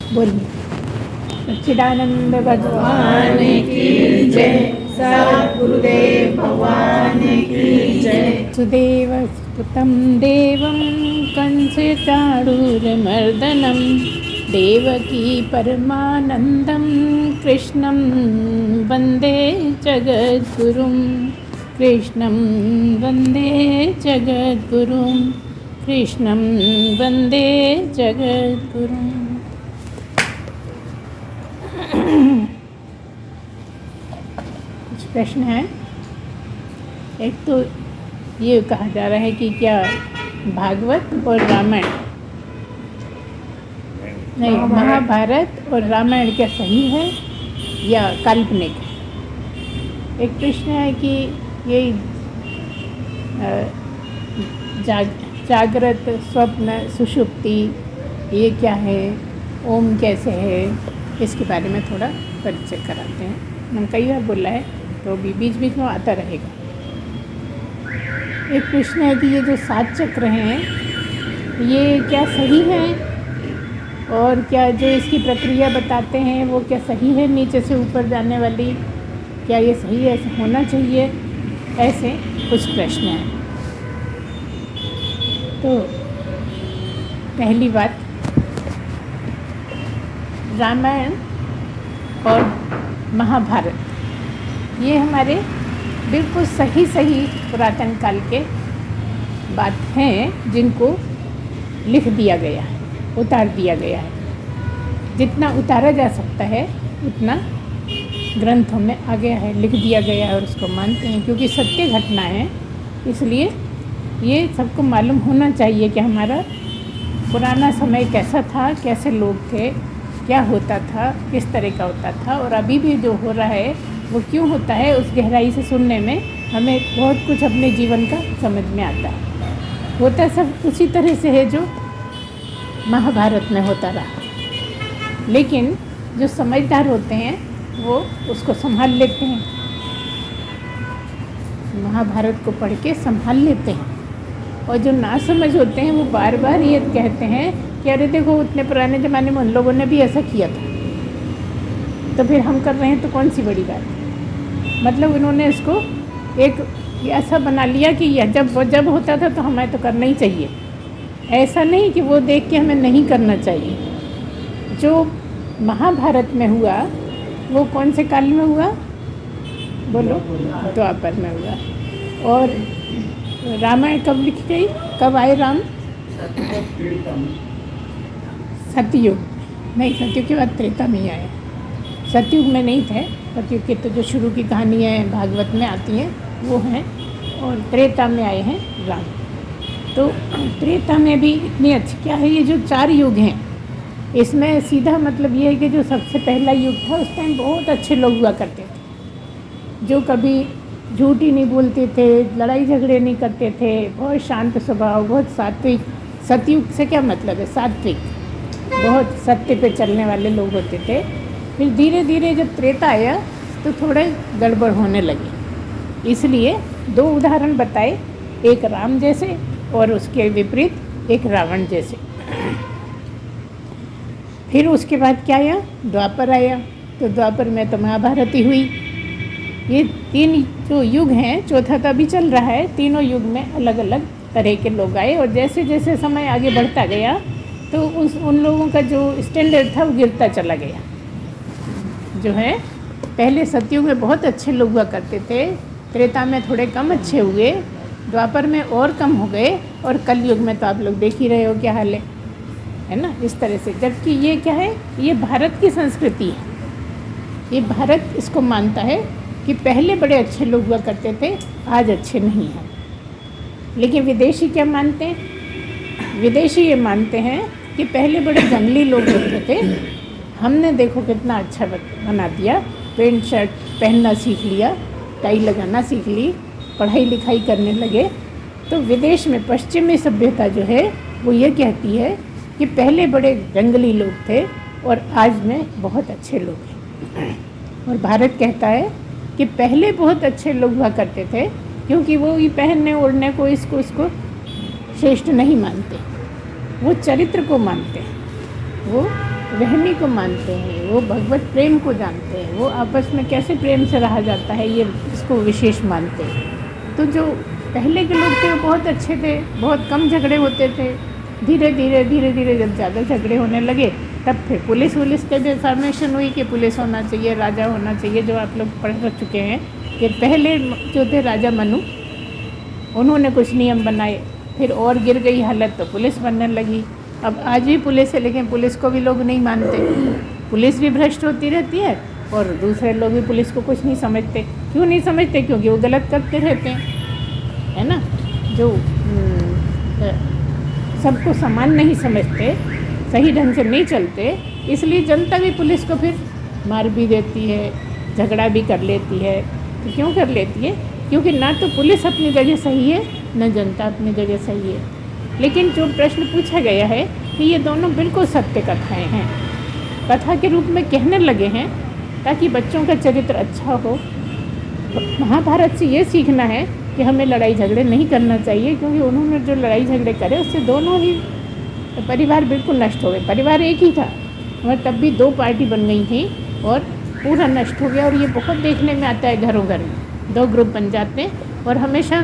बोलिए। सच्चिदानंद भगवान की जय, सद्गुरुदेव भगवान की जय। सुदेव सुतं देवं कंसचाणूरमर्दनं देवकी परमानन्दं कृष्णं वन्दे जगद्गुरुं। कृष्णं वन्दे जगद्गुरुं। कृष्णं वन्दे जगद्गुरुं। कुछ प्रश्न है। एक तो ये कहा जा रहा है कि क्या भागवत और रामायण नहीं, महाभारत और रामायण क्या सही है या काल्पनिक है। एक प्रश्न है कि ये जागृत, स्वप्न, सुषुप्ति ये क्या है, ओम कैसे है, इसके बारे में थोड़ा परिचय कराते हैं। मैंने कई बार बोला है तो भी बीच बीच में आता रहेगा। एक प्रश्न है कि ये जो 7 चक्र हैं ये क्या सही हैं, और क्या जो इसकी प्रक्रिया बताते हैं वो क्या सही है, नीचे से ऊपर जाने वाली, क्या ये सही है, ऐसा होना चाहिए, ऐसे कुछ प्रश्न हैं। तो पहली बात, रामायण और महाभारत ये हमारे बिल्कुल सही पुरातन काल के बात हैं जिनको लिख दिया गया है, उतार दिया गया है। जितना उतारा जा सकता है उतना ग्रंथों में आ गया है, लिख दिया गया है और उसको मानते हैं क्योंकि सत्य घटना है। इसलिए ये सबको मालूम होना चाहिए कि हमारा पुराना समय कैसा था, कैसे लोग थे, क्या होता था, किस तरह का होता था, और अभी भी जो हो रहा है वो क्यों होता है। उस गहराई से सुनने में हमें बहुत कुछ अपने जीवन का समझ में आता है। होता सब उसी तरह से है जो महाभारत में होता रहा, लेकिन जो समझदार होते हैं वो उसको संभाल लेते हैं, महाभारत को पढ़ के संभाल लेते हैं। और जो ना समझ होते हैं वो बार बार ये कहते हैं कि अरे देखो उतने पुराने ज़माने में उन लोगों ने भी ऐसा किया था, तो फिर हम कर रहे हैं तो कौन सी बड़ी बात है। मतलब उन्होंने इसको एक ऐसा बना लिया कि यह जब होता था तो हमें तो करना ही चाहिए। ऐसा नहीं कि वो देख के हमें नहीं करना चाहिए। जो महाभारत में हुआ वो कौन से काल में हुआ, बोलो, द्वापर में हुआ। और रामायण कब लिखी गई, कब आए राम, सतयुग नहीं, सतयुग के बाद त्रेता में ही आए। सतयुग में नहीं थे, सतयुग की तो जो शुरू की कहानियाँ भागवत में आती हैं वो हैं, और त्रेता में आए हैं राम। तो त्रेता में भी इतनी अच्छी क्या है, ये जो 4 युग हैं इसमें सीधा मतलब ये है कि जो सबसे पहला युग था उस टाइम बहुत अच्छे लोग हुआ करते थे, जो कभी झूठ ही नहीं बोलते थे, लड़ाई झगड़े नहीं करते थे, बहुत शांत स्वभाव, बहुत सात्विक। सतयुग से क्या मतलब है, सात्विक, बहुत सत्य पे चलने वाले लोग होते थे। फिर धीरे धीरे जब त्रेता आया तो थोड़े गड़बड़ होने लगी, इसलिए 2 उदाहरण बताए, एक राम जैसे और उसके विपरीत एक रावण जैसे। फिर उसके बाद क्या आया, द्वापर आया, तो द्वापर में तो महाभारत ही हुई। ये 3 जो युग हैं, चौथा तो अभी चल रहा है, तीनों युग में अलग अलग तरह के लोग आए, और जैसे जैसे समय आगे बढ़ता गया तो उन लोगों का जो स्टैंडर्ड था वो गिरता चला गया। जो है पहले सतयुग में बहुत अच्छे लोग हुआ करते थे, त्रेता में थोड़े कम अच्छे हुए, द्वापर में और कम हो गए, और कलयुग में तो आप लोग देख ही रहे हो क्या हाल है ना, इस तरह से। जबकि ये क्या है, ये भारत की संस्कृति है, ये भारत इसको मानता है कि पहले बड़े अच्छे लोग हुआ करते थे, आज अच्छे नहीं हैं। लेकिन विदेशी क्या मानते हैं, विदेशी ये मानते हैं कि पहले बड़े जंगली लोग होते थे, हमने देखो कितना अच्छा बना दिया, पेंट शर्ट पहनना सीख लिया, टाई लगाना सीख ली, पढ़ाई लिखाई करने लगे। तो विदेश में पश्चिमी सभ्यता जो है वो ये कहती है कि पहले बड़े जंगली लोग थे और आज में बहुत अच्छे लोग हैं। और भारत कहता है कि पहले बहुत अच्छे लोग हुआ करते थे, क्योंकि वो ये पहनने ओढ़ने को इसको श्रेष्ठ नहीं मानते, वो चरित्र को मानते हैं, वो रहनी को मानते हैं, वो भगवत प्रेम को जानते हैं, वो आपस में कैसे प्रेम से रहा जाता है ये इसको विशेष मानते हैं। तो जो पहले के लोग थे वो बहुत अच्छे थे, बहुत कम झगड़े होते थे। धीरे धीरे जब ज़्यादा झगड़े होने लगे तब फिर पुलिस के भी फॉर्मेशन हुई कि पुलिस होना चाहिए, राजा होना चाहिए, जो आप लोग पढ़ चुके हैं कि पहले जो थे राजा मनु, उन्होंने कुछ नियम बनाए, फिर और गिर गई हालत तो पुलिस बनने लगी। अब आज भी पुलिस है, लेकिन पुलिस को भी लोग नहीं मानते, पुलिस भी भ्रष्ट होती रहती है और दूसरे लोग भी पुलिस को कुछ नहीं समझते। क्यों नहीं समझते? क्योंकि वो गलत करते रहते हैं, है ना। जो सबको समान नहीं समझते, सही ढंग से नहीं चलते, इसलिए जनता भी पुलिस को फिर मार भी देती है, झगड़ा भी कर लेती है। तो क्यों कर लेती है? क्योंकि ना तो पुलिस अपनी जगह सही है, न जनता अपनी जगह सही है। लेकिन जो प्रश्न पूछा गया है कि ये दोनों बिल्कुल सत्य कथाएं हैं, कथा के रूप में कहने लगे हैं ताकि बच्चों का चरित्र अच्छा हो। महाभारत से ये सीखना है कि हमें लड़ाई झगड़े नहीं करना चाहिए, क्योंकि उन्होंने जो लड़ाई झगड़े करे उससे दोनों ही परिवार बिल्कुल नष्ट हो गए। परिवार एक ही था मगर तब भी दो पार्टी बन गई थी और पूरा नष्ट हो गया। और ये बहुत देखने में आता है, घरों घर में दो ग्रुप बन जाते हैं और हमेशा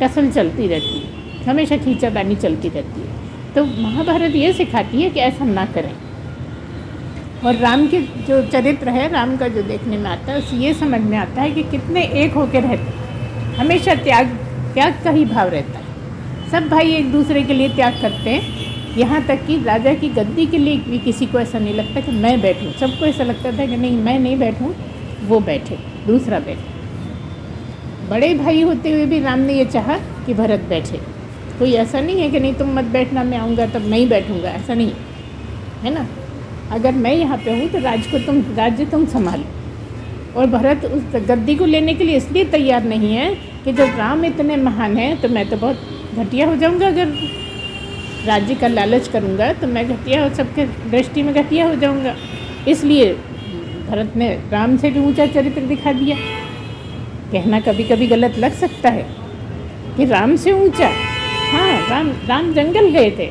टसल चलती रहती है, हमेशा खींचातानी चलती रहती है। तो महाभारत ये सिखाती है कि ऐसा ना करें। और राम के जो चरित्र है, राम का जो देखने में आता है, उससे ये समझ में आता है कि कितने एक होकर रहते हैं। हमेशा त्याग का ही भाव रहता है, सब भाई एक दूसरे के लिए त्याग करते हैं। यहाँ तक कि राजा की गद्दी के लिए भी किसी को ऐसा नहीं लगता कि मैं बैठूं, सबको ऐसा लगता था कि नहीं, मैं नहीं बैठूं, वो बैठे, दूसरा बैठे। बड़े भाई होते हुए भी राम ने ये चाहा कि भरत बैठे। कोई ऐसा नहीं है कि नहीं तुम मत बैठना, मैं आऊँगा तब मैं ही बैठूँगा, ऐसा नहीं है ना। अगर मैं यहाँ पे हूँ तो राज्य तुम संभालो। और भरत उस गद्दी को लेने के लिए इसलिए तैयार नहीं है कि जब राम इतने महान हैं तो मैं तो बहुत घटिया हो जाऊँगा। अगर राज्य का लालच करूँगा तो मैं घटिया हो, सबके दृष्टि में घटिया हो जाऊँगा। इसलिए भरत ने राम से भी ऊंचा चरित्र दिखा दिया। कहना कभी कभी गलत लग सकता है कि राम से ऊंचा, हाँ, राम जंगल गए थे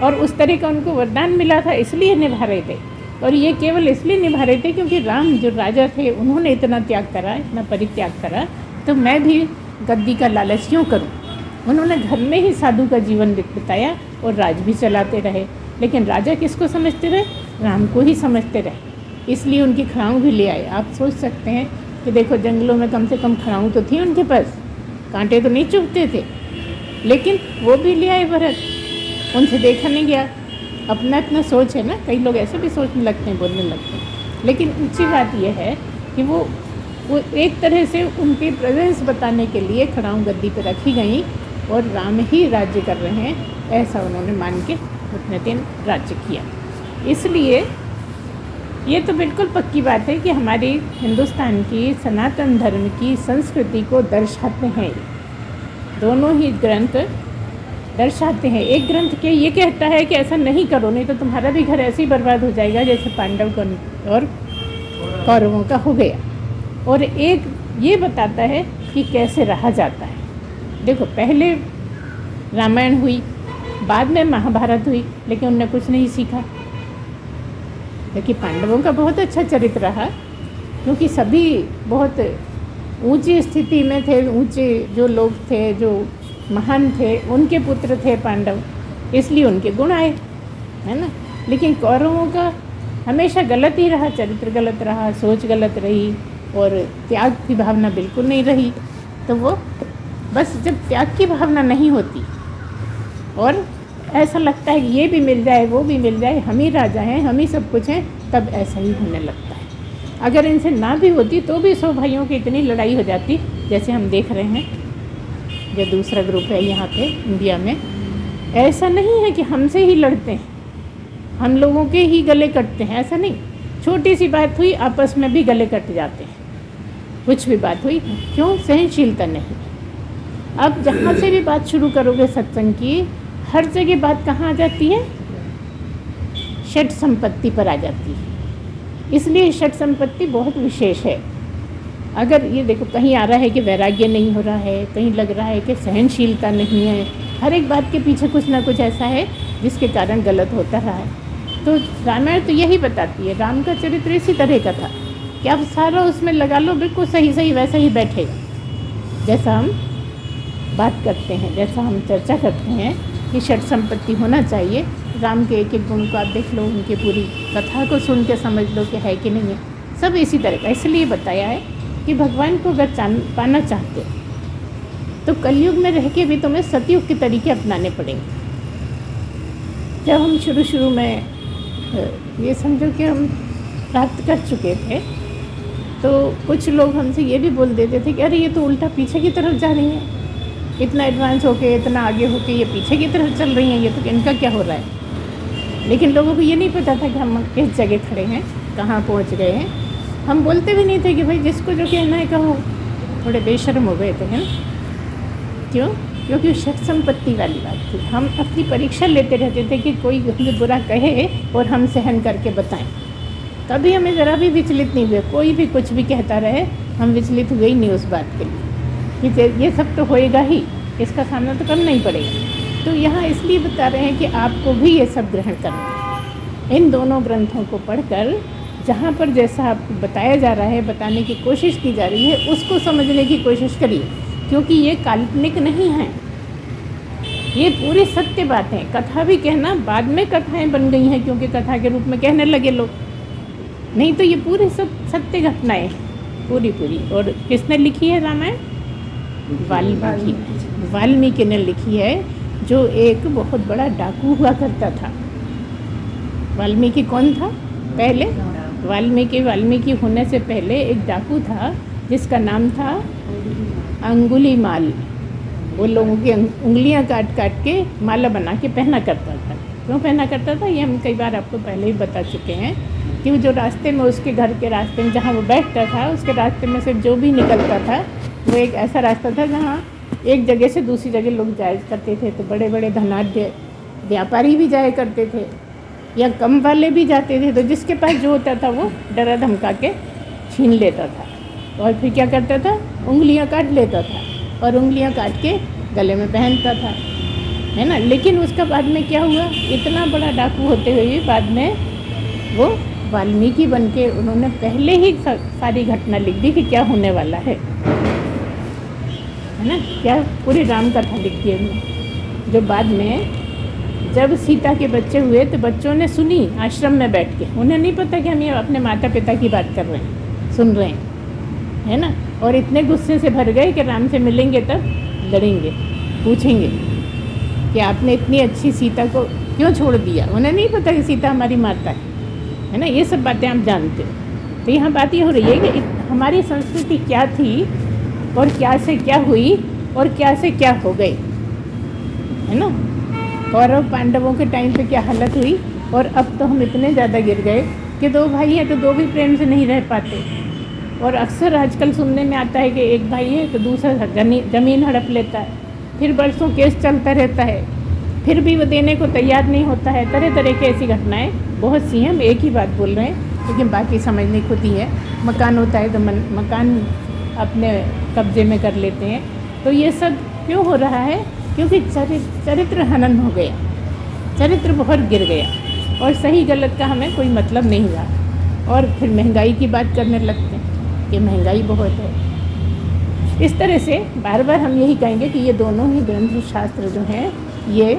और उस तरह का उनको वरदान मिला था, इसलिए निभा रहे थे। और ये केवल इसलिए निभा रहे थे क्योंकि राम जो राजा थे उन्होंने इतना त्याग करा, इतना परित्याग करा, तो मैं भी गद्दी का लालच क्यों करूं। उन्होंने घर में ही साधु का जीवन बिताया और राज भी चलाते रहे। लेकिन राजा किसको समझते रहे? राम को ही समझते रहे। इसलिए उनकी खड़ाऊँ भी ले आए। आप सोच सकते हैं कि देखो जंगलों में कम से कम खड़ाऊँ तो थी उनके पास, कांटे तो नहीं चुभते थे, लेकिन वो भी ले आए भरत। उनसे देखा नहीं गया। अपना अपना सोच है ना, कई लोग ऐसे भी सोचने लगते हैं, बोलने लगते हैं। लेकिन अच्छी बात यह है कि वो एक तरह से उनकी प्रेजेंस बताने के लिए खड़ाऊँ गद्दी पर रखी गई और राम ही राज्य कर रहे हैं, ऐसा उन्होंने मान के उतने दिन राज्य किया। इसलिए ये तो बिल्कुल पक्की बात है कि हमारी हिंदुस्तान की सनातन धर्म की संस्कृति को दर्शाते हैं। दोनों ही ग्रंथ दर्शाते हैं। एक ग्रंथ के ये कहता है कि ऐसा नहीं करो, नहीं तो तुम्हारा भी घर ऐसे ही बर्बाद हो जाएगा जैसे पांडव और कौरवों का हो गया। और एक ये बताता है कि कैसे रहा जाता है। देखो पहले रामायण हुई, बाद में महाभारत हुई, लेकिन उनने कुछ नहीं सीखा। लेकिन पांडवों का बहुत अच्छा चरित्र रहा, क्योंकि सभी बहुत ऊंची स्थिति में थे, ऊंचे जो लोग थे, जो महान थे, उनके पुत्र थे पांडव, इसलिए उनके गुण आए, है ना। लेकिन कौरवों का हमेशा गलत ही रहा, चरित्र गलत रहा, सोच गलत रही और त्याग की भावना बिल्कुल नहीं रही। तो वो बस जब त्याग की भावना नहीं होती और ऐसा लगता है कि ये भी मिल जाए, वो भी मिल जाए, हम ही राजा हैं, हम ही सब कुछ हैं, तब ऐसा ही होने लगता है। अगर इनसे ना भी होती तो भी 100 भाइयों की इतनी लड़ाई हो जाती, जैसे हम देख रहे हैं जो दूसरा ग्रुप है यहाँ पे इंडिया में। ऐसा नहीं है कि हमसे ही लड़ते हैं, हम लोगों के ही गले कटते हैं, ऐसा नहीं। छोटी सी बात हुई आपस में भी गले कट जाते हैं, कुछ भी बात हुई, क्यों? सहनशीलता नहीं। अब जहाँ से भी बात शुरू करोगे सत्संग की, हर जगह बात कहाँ आ जाती है? षट संपत्ति पर आ जाती है। इसलिए षट संपत्ति बहुत विशेष है। अगर ये देखो कहीं आ रहा है कि वैराग्य नहीं हो रहा है, कहीं लग रहा है कि सहनशीलता नहीं है, हर एक बात के पीछे कुछ ना कुछ ऐसा है जिसके कारण गलत होता रहा है। तो रामायण तो यही बताती है, राम का चरित्र इसी तरह का था कि आप सारा उसमें लगा लो, बिल्कुल सही सही वैसा ही बैठेगा जैसा हम बात करते हैं, जैसा हम चर्चा करते हैं कि षट संपत्ति होना चाहिए। राम के एक एक गुण को आप देख लो, उनकी पूरी कथा को सुन के समझ लो कि है कि नहीं है, सब इसी तरह का। इसलिए बताया है कि भगवान को अगर पाना चाहते हो तो कलयुग में रह के भी तुम्हें सतयुग के तरीके अपनाने पड़ेंगे। जब हम शुरू में ये समझो कि हम प्राप्त कर चुके थे, तो कुछ लोग हमसे ये भी बोल देते थे कि अरे ये तो उल्टा पीछे की तरफ जा रही हैं, इतना एडवांस होके, इतना आगे होके ये पीछे की तरफ चल रही हैं, ये तो इनका क्या हो रहा है। लेकिन लोगों को ये नहीं पता था कि हम किस जगह खड़े हैं, कहाँ पहुँच गए हैं। हम बोलते भी नहीं थे कि भाई जिसको जो कहना है कहो। थोड़े बेशर्म हो गए थे, है ना? क्यों? क्योंकि षट संपत्ति वाली बात थी। हम अपनी परीक्षा लेते रहते थे कि कोई हमें बुरा कहे और हम सहन करके बताएं। कभी हमें ज़रा भी विचलित नहीं हुए, कोई भी कुछ भी कहता रहे हम विचलित हुए ही नहीं उस बात के लिए कि ये सब तो होएगा ही, इसका सामना तो करना ही पड़ेगा। तो यहाँ इसलिए बता रहे हैं कि आपको भी ये सब ग्रहण करना है। इन दोनों ग्रंथों को पढ़कर जहाँ पर जैसा आपको बताया जा रहा है, बताने की कोशिश की जा रही है, उसको समझने की कोशिश करिए, क्योंकि ये काल्पनिक नहीं है, ये पूरी सत्य बात है। कथा भी कहना बाद में कथाएं बन गई हैं, क्योंकि कथा के रूप में कहने लगे लोग, नहीं तो ये पूरी सत्य घटनाएं पूरी। और किसने लिखी है रामायण? वाल्मीकि ने लिखी है, जो एक बहुत बड़ा डाकू हुआ करता था। वाल्मीकि कौन था? पहले वाल्मीकि होने से पहले एक डाकू था जिसका नाम था अंगुलीमाल। वो लोगों की उंगलियां काट के माला बना के पहना करता था। क्यों पहना करता था ये हम कई बार आपको पहले ही बता चुके हैं कि वो जो रास्ते में, उसके घर के रास्ते में जहाँ वो बैठता था, उसके रास्ते में से जो भी निकलता था वो एक ऐसा रास्ता था जहाँ एक जगह से दूसरी जगह लोग जाया करते थे। तो बड़े बड़े धनाढ्य व्यापारी भी जाया करते थे या कम वाले भी जाते थे। तो जिसके पास जो होता था वो डरा धमका के छीन लेता था और फिर क्या करता था? उंगलियां काट लेता था और उंगलियां काट के गले में पहनता था, है ना। लेकिन उसका बाद में क्या हुआ? इतना बड़ा डाकू होते हुए भी बाद में वो वाल्मीकि बन के उन्होंने पहले ही सारी घटना लिख दी कि क्या होने वाला है ना। क्या पूरी राम कथा लिख दी है। जो बाद में जब सीता के बच्चे हुए तो बच्चों ने सुनी आश्रम में बैठ के, उन्हें नहीं पता कि हम ये अपने माता पिता की बात कर रहे हैं, सुन रहे हैं, है ना। और इतने गुस्से से भर गए कि राम से मिलेंगे तब लड़ेंगे, पूछेंगे कि आपने इतनी अच्छी सीता को क्यों छोड़ दिया। उन्हें नहीं पता कि सीता हमारी माता है ना। ये सब बातें आप जानते हो। तो यहाँ बात ये हो रही है कि हमारी संस्कृति क्या थी और क्या से क्या हुई और क्या से क्या हो गई, है ना। कौरव पांडवों के टाइम पे क्या हालत हुई और अब तो हम इतने ज़्यादा गिर गए कि दो भाई हैं तो दो भी प्रेम से नहीं रह पाते। और अक्सर आजकल सुनने में आता है कि एक भाई है तो दूसरा ज़मीन हड़प लेता है, फिर बरसों केस चलता रहता है, फिर भी वो देने को तैयार नहीं होता है। तरह तरह की ऐसी घटनाएं बहुत सी हैं। हम एक ही बात बोल रहे हैं, लेकिन बाकी समझने खुद ही है। मकान होता है तो मकान अपने कब्जे में कर लेते हैं। तो ये सब क्यों हो रहा है? क्योंकि चरित्र हनन हो गया, चरित्र बहुत गिर गया और सही गलत का हमें कोई मतलब नहीं रहा। और फिर महंगाई की बात करने लगते हैं कि महंगाई बहुत है। इस तरह से बार बार हम यही कहेंगे कि ये दोनों ही ग्रंथ शास्त्र जो हैं ये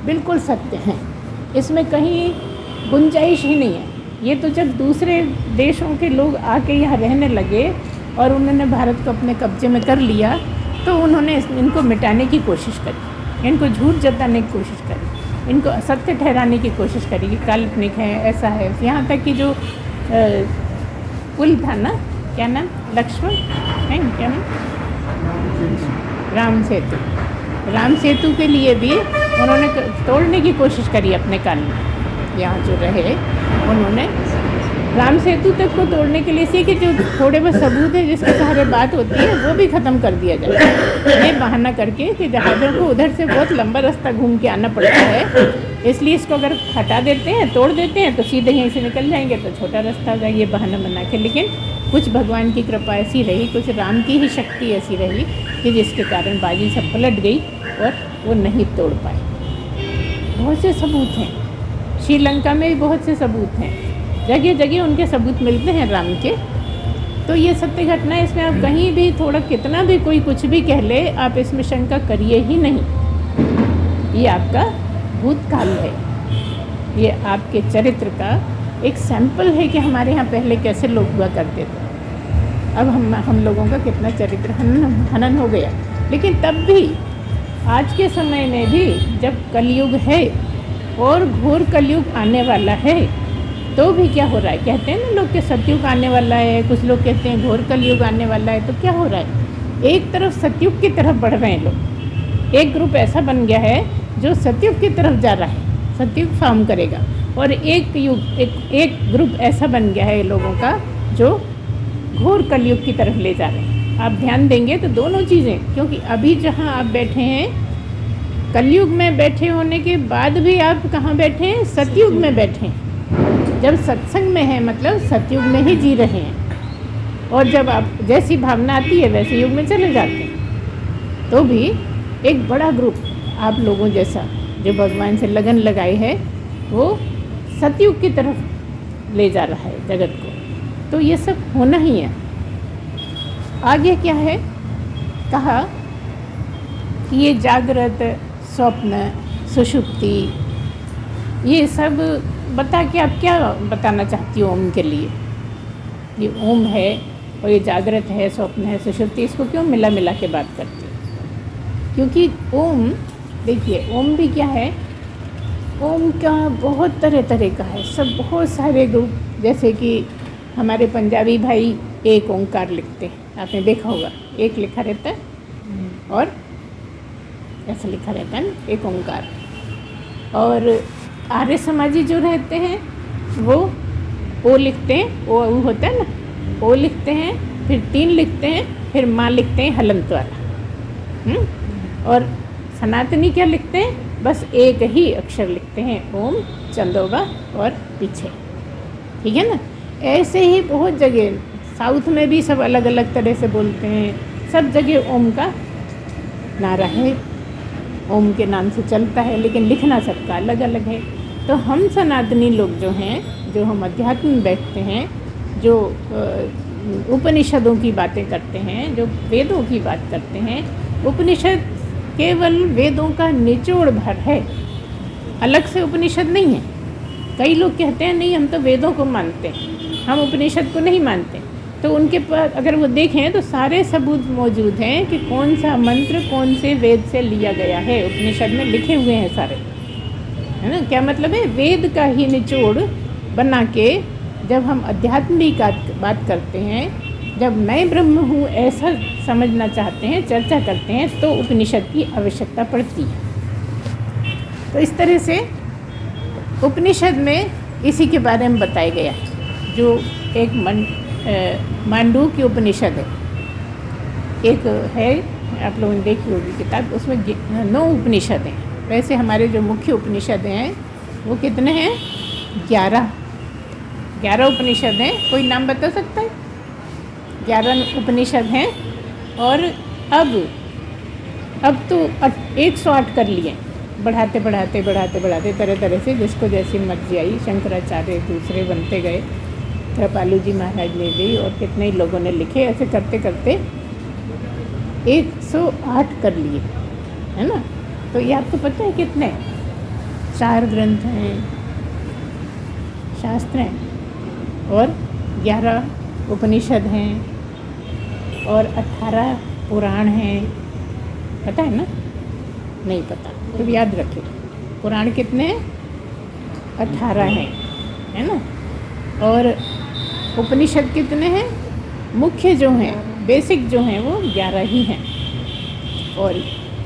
बिल्कुल सत्य हैं, इसमें कहीं गुंजाइश ही नहीं है। ये तो जब दूसरे देशों के लोग आके यहाँ रहने लगे और उन्होंने भारत को अपने कब्जे में कर लिया तो उन्होंने इनको मिटाने की कोशिश करी, इनको झूठ जताने की कोशिश करी, इनको असत्य ठहराने की कोशिश करी कि काल्पनिक है, ऐसा है। यहाँ तक कि जो पुल था ना, क्या नाम, लक्ष्मण है क्या नाम, राम सेतु के लिए भी उन्होंने तोड़ने की कोशिश करी अपने काल में। यहाँ जो रहे उन्होंने राम सेतु तक को तोड़ने के लिए सी कि जो थोड़े बहुत सबूत है जिसके सहारे बात होती है वो भी ख़त्म कर दिया जाए। ये बहाना करके कि जहाज़ों को उधर से बहुत लंबा रास्ता घूम के आना पड़ता है, इसलिए इसको अगर हटा देते हैं, तोड़ देते हैं तो सीधे यहीं से निकल जाएंगे, तो छोटा रास्ता होगा। ये बहाना बना के, लेकिन कुछ भगवान की कृपा ऐसी रही, कुछ राम की ही शक्ति ऐसी रही कि जिसके कारण बाजी सब पलट गई और वो नहीं तोड़ पाए। बहुत से सबूत हैं श्रीलंका में भी बहुत से सबूत हैं, जगह जगह उनके सबूत मिलते हैं राम के। तो ये सत्य घटना है, इसमें आप कहीं भी थोड़ा कितना भी कोई कुछ भी कह ले, आप इसमें शंका करिए ही नहीं। ये आपका भूतकाल है, ये आपके चरित्र का एक सैंपल है कि हमारे यहाँ पहले कैसे लोग हुआ करते थे। अब हम लोगों का कितना चरित्र हनन हो गया। लेकिन तब भी आज के समय में भी जब कलयुग है और घोर कलयुग आने वाला है, तो भी क्या हो रहा है, कहते हैं ना लोग कि सतयुग आने वाला है, कुछ लोग कहते हैं घोर कलयुग आने वाला है। तो क्या हो रहा है, एक तरफ सतयुग की तरफ बढ़ रहे हैं लोग। एक ग्रुप ऐसा बन गया है जो सतयुग की तरफ जा रहा है, सतयुग फॉर्म करेगा, और एक ग्रुप ऐसा बन गया है लोगों का जो घोर कलयुग की तरफ ले जा रहे हैं। आप ध्यान देंगे तो दोनों चीज़ें, क्योंकि अभी जहाँ आप बैठे हैं कलयुग में बैठे होने के बाद भी आप कहाँ बैठे हैं, सतयुग में बैठे हैं। जब सत्संग में हैं मतलब सतयुग में ही जी रहे हैं, और जब आप जैसी भावना आती है वैसे युग में चले जाते हैं। तो भी एक बड़ा ग्रुप आप लोगों जैसा जो भगवान से लगन लगाए है, वो सतयुग की तरफ ले जा रहा है जगत को। तो ये सब होना ही है। आगे क्या है, कहा कि ये जागृत, स्वप्न, सुषुप्ति, ये सब बता के आप क्या बताना चाहती हो ओम के लिए। ये ओम है और ये जागृत है, स्वप्न है, सुषुप्ति, इसको क्यों मिला मिला के बात करती है? क्योंकि ओम, देखिए ओम भी क्या है, ओम का बहुत तरह तरह का है, सब बहुत सारे ग्रुप। जैसे कि हमारे पंजाबी भाई एक ओंकार लिखते हैं, आपने देखा होगा, एक लिखा रहता है और ऐसा लिखा रहता है ना, एक ओंकार। और आर्य समाजी जो रहते हैं वो ओ लिखते हैं, ओ होता है ना, ओ लिखते हैं, फिर 3 लिखते हैं, फिर माँ लिखते हैं हलंत वाला। और सनातनी क्या लिखते हैं, बस एक ही अक्षर लिखते हैं, ओम, चंदोबा और पीछे, ठीक है ना। ऐसे ही बहुत जगह साउथ में भी सब अलग अलग तरह से बोलते हैं, सब जगह ओम का नारा है, ओम के नाम से चलता है, लेकिन लिखना सबका अलग अलग है। तो हम सनातनी लोग जो हैं, जो हम अध्यात्म में बैठते हैं, जो उपनिषदों की बातें करते हैं, जो वेदों की बात करते हैं, उपनिषद केवल वेदों का निचोड़ भर है, अलग से उपनिषद नहीं है। कई लोग कहते हैं नहीं हम तो वेदों को मानते हैं, हम उपनिषद को नहीं मानते। तो उनके पास अगर वो देखें तो सारे सबूत मौजूद हैं कि कौन सा मंत्र कौन से वेद से लिया गया है, उपनिषद में लिखे हुए हैं सारे, है ना। क्या मतलब है, वेद का ही निचोड़ बना के जब हम अध्यात्म की बात करते हैं, जब मैं ब्रह्म हूँ ऐसा समझना चाहते हैं, चर्चा करते हैं, तो उपनिषद की आवश्यकता पड़ती है। तो इस तरह से उपनिषद में इसी के बारे में बताया गया है। जो एक मांडू की उपनिषद है, एक है, आप लोगों ने देखी होगी किताब, उसमें 9 उपनिषद हैं। वैसे हमारे जो मुख्य उपनिषद हैं वो कितने हैं, 11 उपनिषद हैं। कोई नाम बता सकता है? 11 उपनिषद हैं। और अब तो 108 कर लिए, बढ़ाते तरह तरह से जिसको जैसी मर्जी आई। शंकराचार्य दूसरे बनते गए, कृपालू जी महाराज ने भी, और कितने ही लोगों ने लिखे। ऐसे करते करते 108 कर लिए, है ना। तो ये आपको पता है कितने 4 ग्रंथ हैं, शास्त्र हैं, और 11 उपनिषद हैं, और 18 पुराण हैं। पता है ना? नहीं पता तो याद रखें, पुराण कितने हैं? 18 हैं, है ना। और उपनिषद कितने हैं? मुख्य जो हैं, बेसिक जो हैं, वो 11 ही हैं। और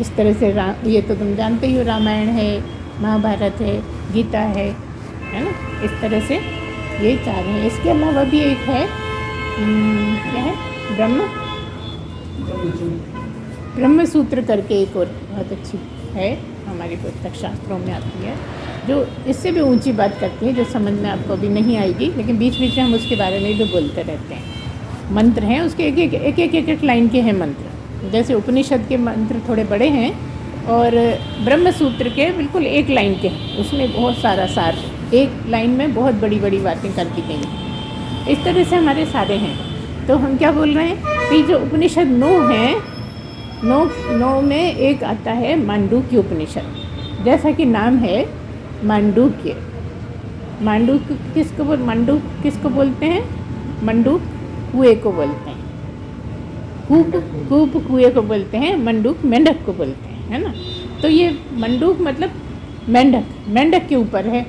इस तरह से ये तो तुम जानते ही हो, रामायण है, महाभारत है, गीता है ना। इस तरह से ये 4 हैं। इसके अलावा भी एक है, क्या है, ब्रह्म सूत्र करके एक और बहुत अच्छी है, हमारी पुस्तक शास्त्रों में आती है, जो इससे भी ऊंची बात करती है, जो समझ में आपको अभी नहीं आएगी, लेकिन बीच बीच में हम उसके बारे में भी बोलते रहते हैं। मंत्र हैं उसके, एक लाइन के हैं मंत्र। जैसे उपनिषद के मंत्र थोड़े बड़े हैं, और ब्रह्म सूत्र के बिल्कुल 1 लाइन के हैं, उसमें बहुत सारा सार एक लाइन में बहुत बड़ी बड़ी बातें कर दी गई हैं। इस तरह से हमारे सारे हैं। तो हम क्या बोल रहे हैं कि जो उपनिषद 9 हैं, 9 में एक आता है मांडूक्य उपनिषद। जैसा कि नाम है मांडूक्य। मांडूक्य मांडूक किसको बोलते हैं? मंडूक कुएं को बोलते हैं। कूप कुएं को बोलते हैं। मंडूक मेंढक को बोलते हैं, है ना। तो ये मंडूक मतलब मेंढक के ऊपर है।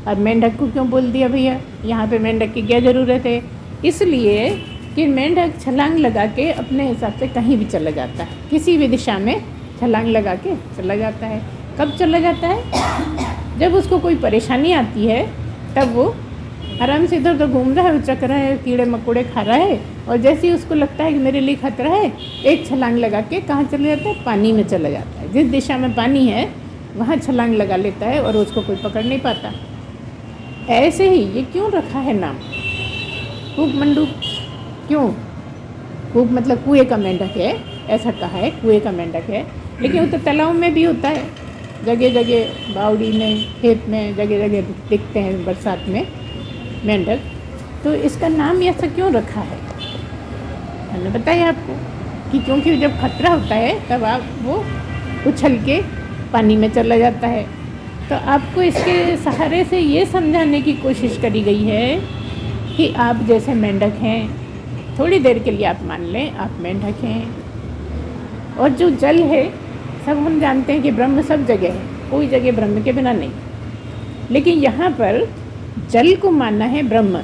और मेंढक को क्यों बोल दिया भैया? यहाँ पे मेंढक की क्या ज़रूरत है? इसलिए कि मेंढक छलांग लगा के अपने हिसाब से कहीं भी चला जाता है, किसी भी दिशा में छलांग लगा के चला जाता है। कब चला जाता है? जब उसको कोई परेशानी आती है, तब वो आराम से इधर उधर घूम रहा है, उचक रहा है, कीड़े मकोड़े खा रहा है, और जैसे ही उसको लगता है कि मेरे लिए खतरा है, एक छलांग लगा के कहाँ चले जाता है? पानी में चला जाता है। जिस दिशा में पानी है वहाँ छलांग लगा लेता है और उसको कोई पकड़ नहीं पाता। ऐसे ही ये क्यों रखा है नाम कूप मंडूक? क्यों? कूप मतलब कुएं का मेंढक है, ऐसा कहा है, कुएं का मेंढक है। लेकिन वो तो तालाब में भी होता है, जगह जगह बावड़ी में, खेत में, जगह जगह दिखते हैं बरसात में मेंढक। तो इसका नाम ऐसा क्यों रखा है? मैंने बताया आपको कि क्योंकि जब खतरा होता है तब वो उछल के पानी में चला जाता है। तो आपको इसके सहारे से ये समझाने की कोशिश करी गई है कि आप जैसे मेंढक हैं, थोड़ी देर के लिए आप मान लें आप मेंढक हैं। और जो जल है, सब हम जानते हैं कि ब्रह्म सब जगह है, कोई जगह ब्रह्म के बिना नहीं। लेकिन यहाँ पर जल को मानना है ब्रह्म।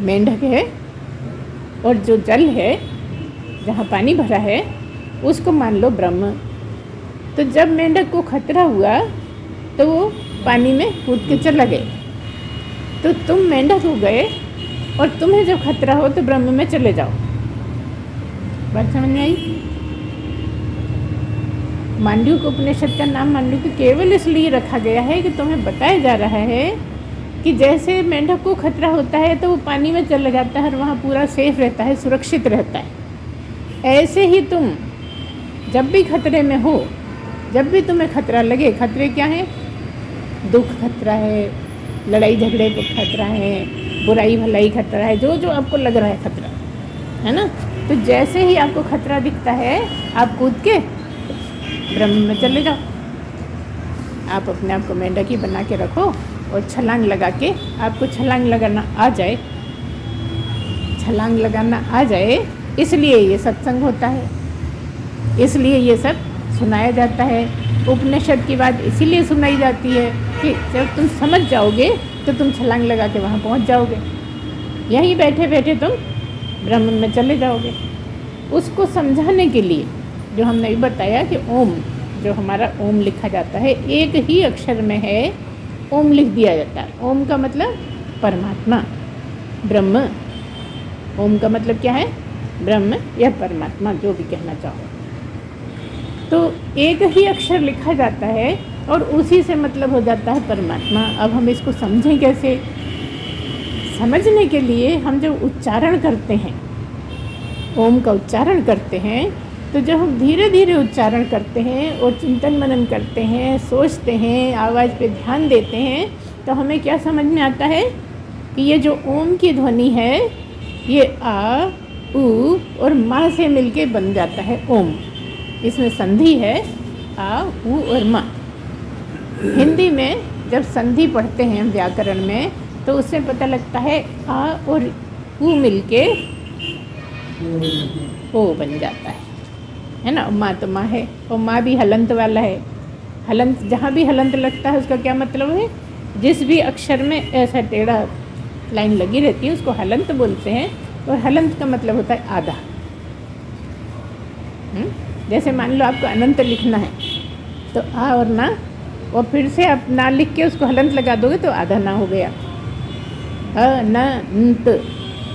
मेंढक है और जो जल है, जहाँ पानी भरा है, उसको मान लो ब्रह्म। तो जब मेंढक को खतरा हुआ तो वो पानी में कूद के चला गए। तो तुम मेंढक हो गए और तुम्हें जब खतरा हो तो ब्रह्म में चले जाओ। बात समझ में आई? मांडूक्य उपनिषद का नाम मांडूक्य केवल इसलिए रखा गया है कि तुम्हें बताया जा रहा है कि जैसे मेंढक को खतरा होता है तो वो पानी में चला जाता है और वहाँ पूरा सेफ रहता है, सुरक्षित रहता है। ऐसे ही तुम जब भी खतरे में हो, जब भी तुम्हें खतरा लगे, खतरे क्या हैं? दुख खतरा है, लड़ाई झगड़े को खतरा है, बुराई भलाई खतरा है, जो जो आपको लग रहा है खतरा, है ना। तो जैसे ही आपको खतरा दिखता है, आप कूद के ब्रह्म में चले जाओ। आप अपने आप को मेंढक ही बना के रखो और छलांग लगा के, आपको छलांग लगाना आ जाए, छलांग लगाना आ जाए, इसलिए ये सत्संग होता है, इसलिए ये सब सुनाया जाता है। उपनिषद की बात इसीलिए सुनाई जाती है कि जब तुम समझ जाओगे तो तुम छलांग लगा के वहाँ पहुँच जाओगे, यहीं बैठे बैठे तुम ब्रह्म में चले जाओगे। उसको समझाने के लिए जो हमने भी बताया कि ओम, जो हमारा ओम लिखा जाता है, एक ही अक्षर में है, ओम लिख दिया जाता है। ओम का मतलब परमात्मा, ब्रह्म। ओम का मतलब क्या है? ब्रह्म या परमात्मा, जो भी कहना चाहो। तो एक ही अक्षर लिखा जाता है और उसी से मतलब हो जाता है परमात्मा। अब हम इसको समझें कैसे? समझने के लिए हम जब उच्चारण करते हैं, ओम का उच्चारण करते हैं, तो जब हम धीरे धीरे उच्चारण करते हैं और चिंतन मनन करते हैं, सोचते हैं, आवाज़ पे ध्यान देते हैं, तो हमें क्या समझ में आता है कि ये जो ओम की ध्वनि है, ये आ, उ और मा से मिलके बन जाता है ओम। इसमें संधि है आ, उ और मा। हिंदी में जब संधि पढ़ते हैं व्याकरण में, तो उससे पता लगता है आ और उ मिलके ओ बन जाता है ना। माँ तो माँ है, और माँ भी हलंत वाला है। हलंत, जहाँ भी हलंत लगता है उसका क्या मतलब है? जिस भी अक्षर में ऐसा टेढ़ा लाइन लगी रहती है उसको हलंत बोलते हैं, और हलंत का मतलब होता है आधा। जैसे मान लो आपको अनंत लिखना है, तो आ और ना, और फिर से आप ना लिख के उसको हलंत लगा दोगे तो आधा ना हो गया। अ न अंत,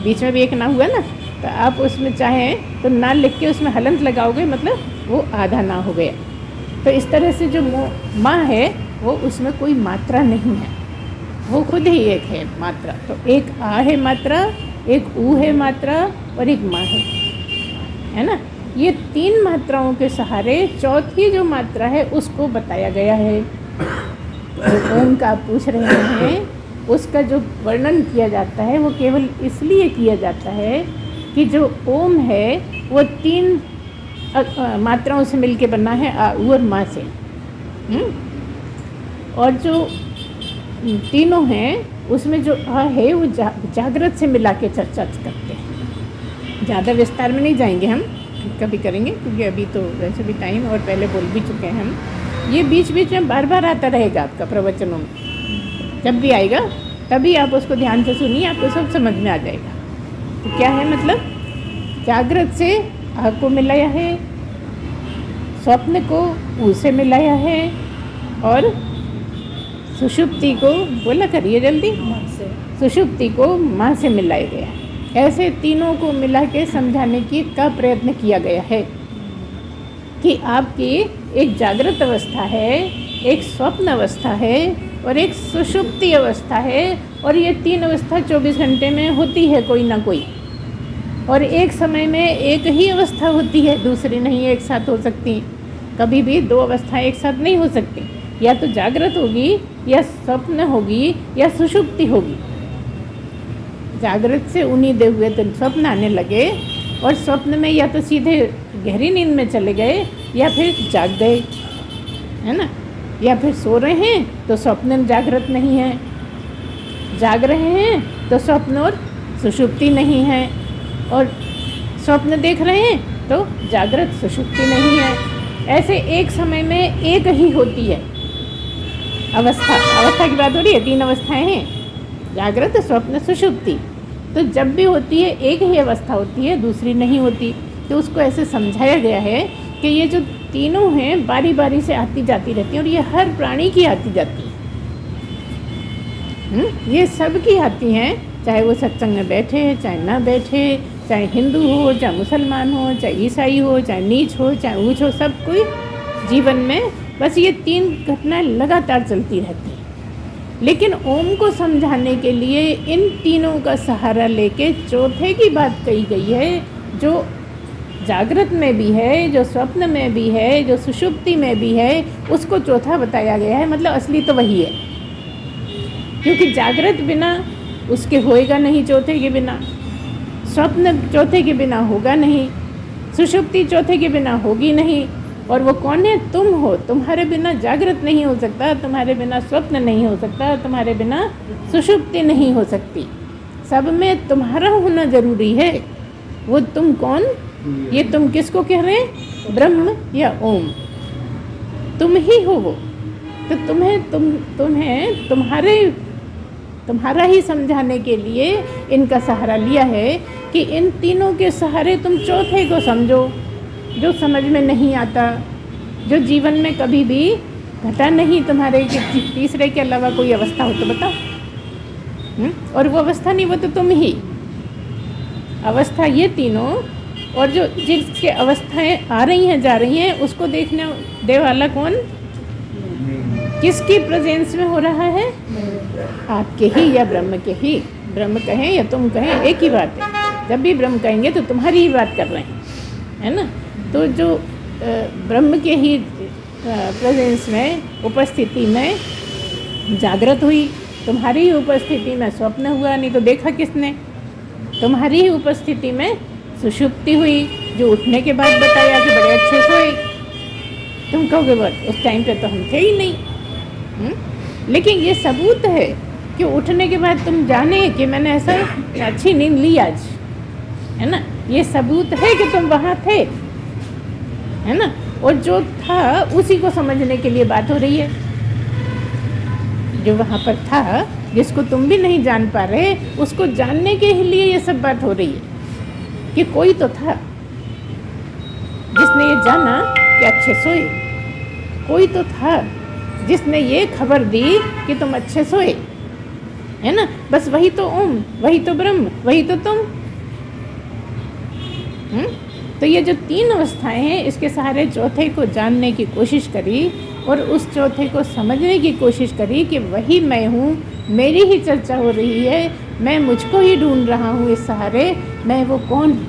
बीच में भी एक ना हुआ ना, तो आप उसमें चाहें तो ना लिख के उसमें हलंत लगाओगे, मतलब वो आधा ना हो गया। तो इस तरह से जो माँ है वो उसमें कोई मात्रा नहीं है, वो खुद ही एक है मात्रा। तो एक आ है मात्रा, एक ऊ है मात्रा, और एक माँ है ना। ये तीन मात्राओं के सहारे चौथी जो मात्रा है उसको बताया गया है। जो ओम का आप पूछ रहे हैं उसका जो वर्णन किया जाता है वो केवल इसलिए किया जाता है कि जो ओम है वो 3 मात्राओं से मिलके बना है, आ, उ और माँ से। और जो तीनों हैं उसमें जो आ है वो जागृत से मिला के चर्चा करते हैं। ज़्यादा विस्तार में नहीं जाएंगे, हम कभी करेंगे क्योंकि अभी तो वैसे भी टाइम और पहले बोल भी चुके हैं हम। ये बीच बीच में बार बार आता रहेगा आपका प्रवचनों में, जब भी आएगा तभी आप उसको ध्यान से सुनिए, आपको सब समझ में आ जाएगा। तो क्या है मतलब, जागृत से आ को मिलाया है, स्वप्न को ऊ से मिलाया है और सुषुप्ति को, बोला करिए जल्दी, सुषुप्ति को माँ से मिलाया गया है। ऐसे तीनों को मिला के समझाने की का प्रयत्न किया गया है कि आपकी एक जागृत अवस्था है, एक स्वप्न अवस्था है और एक सुषुप्ति अवस्था है। और ये 3 अवस्था 24 घंटे में होती है कोई ना कोई, और एक समय में एक ही अवस्था होती है, दूसरी नहीं एक साथ हो सकती। कभी भी 2 अवस्थाएं एक साथ नहीं हो सकती, या तो जागृत होगी या स्वप्न होगी या सुषुप्ति होगी। जागृत से उन्नीदे हुए तो स्वप्न आने लगे, और स्वप्न में या तो सीधे गहरी नींद में चले गए या फिर जाग गए, है ना। या फिर सो रहे हैं तो स्वप्न जागृत नहीं है, जाग रहे हैं तो स्वप्न और सुषुप्ति नहीं है, और स्वप्न देख रहे हैं तो जागृत सुषुप्ति नहीं है। ऐसे एक समय में एक ही होती है अवस्था की बात हो रही है। 3 अवस्थाएं हैं, जागृत, स्वप्न, सुषुप्ति। तो जब भी होती है एक ही अवस्था होती है, दूसरी नहीं होती। तो उसको ऐसे समझाया गया है कि ये जो तीनों हैं बारी बारी से आती जाती रहती हैं, और ये हर प्राणी की आती जाती है। ये सब की आती हैं, चाहे वो सत्संग में बैठे चाहे ना बैठे, चाहे हिंदू हो चाहे मुसलमान हो, चाहे ईसाई हो चाहे नीच हो चाहे ऊंच हो, सब कोई जीवन में बस ये 3 घटनाएं लगातार चलती रहती हैं। लेकिन ओम को समझाने के लिए इन तीनों का सहारा लेके चौथे की बात कही गई है, जो जागृत में भी है, जो स्वप्न में भी है, जो सुषुप्ति में भी है, उसको चौथा बताया गया है। मतलब असली तो वही है, क्योंकि जागृत बिना उसके होएगा नहीं, चौथे के बिना स्वप्न चौथे के बिना होगा नहीं, सुषुप्ति चौथे के बिना होगी नहीं। और वो कौन है? तुम हो। तुम्हारे बिना जागृत नहीं हो सकता, तुम्हारे बिना स्वप्न नहीं हो सकता, तुम्हारे बिना सुषुप्ति नहीं हो सकती। सब में तुम्हारा होना जरूरी है। वो तुम कौन? ये तुम किसको कह रहे हैं? ब्रह्म या ओम, तुम ही हो वो। तो तुम्हें तुम्हारा ही समझाने के लिए इनका सहारा लिया है कि इन तीनों के सहारे तुम चौथे को समझो, जो समझ में नहीं आता, जो जीवन में कभी भी घटा नहीं तुम्हारे कि तीसरे के अलावा कोई अवस्था हो तो बताओ। और वो अवस्था नहीं, वो तो तुम ही अवस्था, ये तीनों। और जो जिसके अवस्थाएं आ रही हैं जा रही हैं, उसको देखने दे वाला कौन? किसकी प्रेजेंस में हो रहा है? आपके ही या ब्रह्म के ही। ब्रह्म कहें या तुम कहें एक ही बात है। जब भी ब्रह्म कहेंगे तो तुम्हारी ही बात कर रहे हैं, है ना। तो जो ब्रह्म के ही प्रेजेंस में, उपस्थिति में जागृत हुई, तुम्हारी ही उपस्थिति में स्वप्न हुआ, नहीं तो देखा किसने? तुम्हारी ही उपस्थिति में सुषुप्ति हुई, जो उठने के बाद बताया कि बड़े अच्छे सोए। तुम कहोगे बस उस टाइम पे तो हम थे ही नहीं। लेकिन ये सबूत है कि उठने के बाद तुम जाने कि मैंने ऐसा अच्छी नींद ली आज, है ना। ये सबूत है कि तुम वहाँ थे, है ना। और जो था उसी को समझने के लिए बात हो रही है। जो वहाँ पर था, जिसको तुम भी नहीं जान पा रहे, उसको जानने के लिए ये सब बात हो रही है कि कोई तो था जिसने ये जाना कि अच्छे सोए, कोई तो था जिसने ये खबर दी कि तुम अच्छे सोए, है ना। बस वही तो ओम, वही तो ब्रह्म, वही तो तुम। तो ये जो 3 अवस्थाएं हैं, इसके सहारे चौथे को जानने की कोशिश करी और उस चौथे को समझने की कोशिश करी कि वही मैं हूँ, मेरी ही चर्चा हो रही है, मैं मुझको ही ढूंढ रहा हूँ इस सहारे, मैं वो कौन हूँ।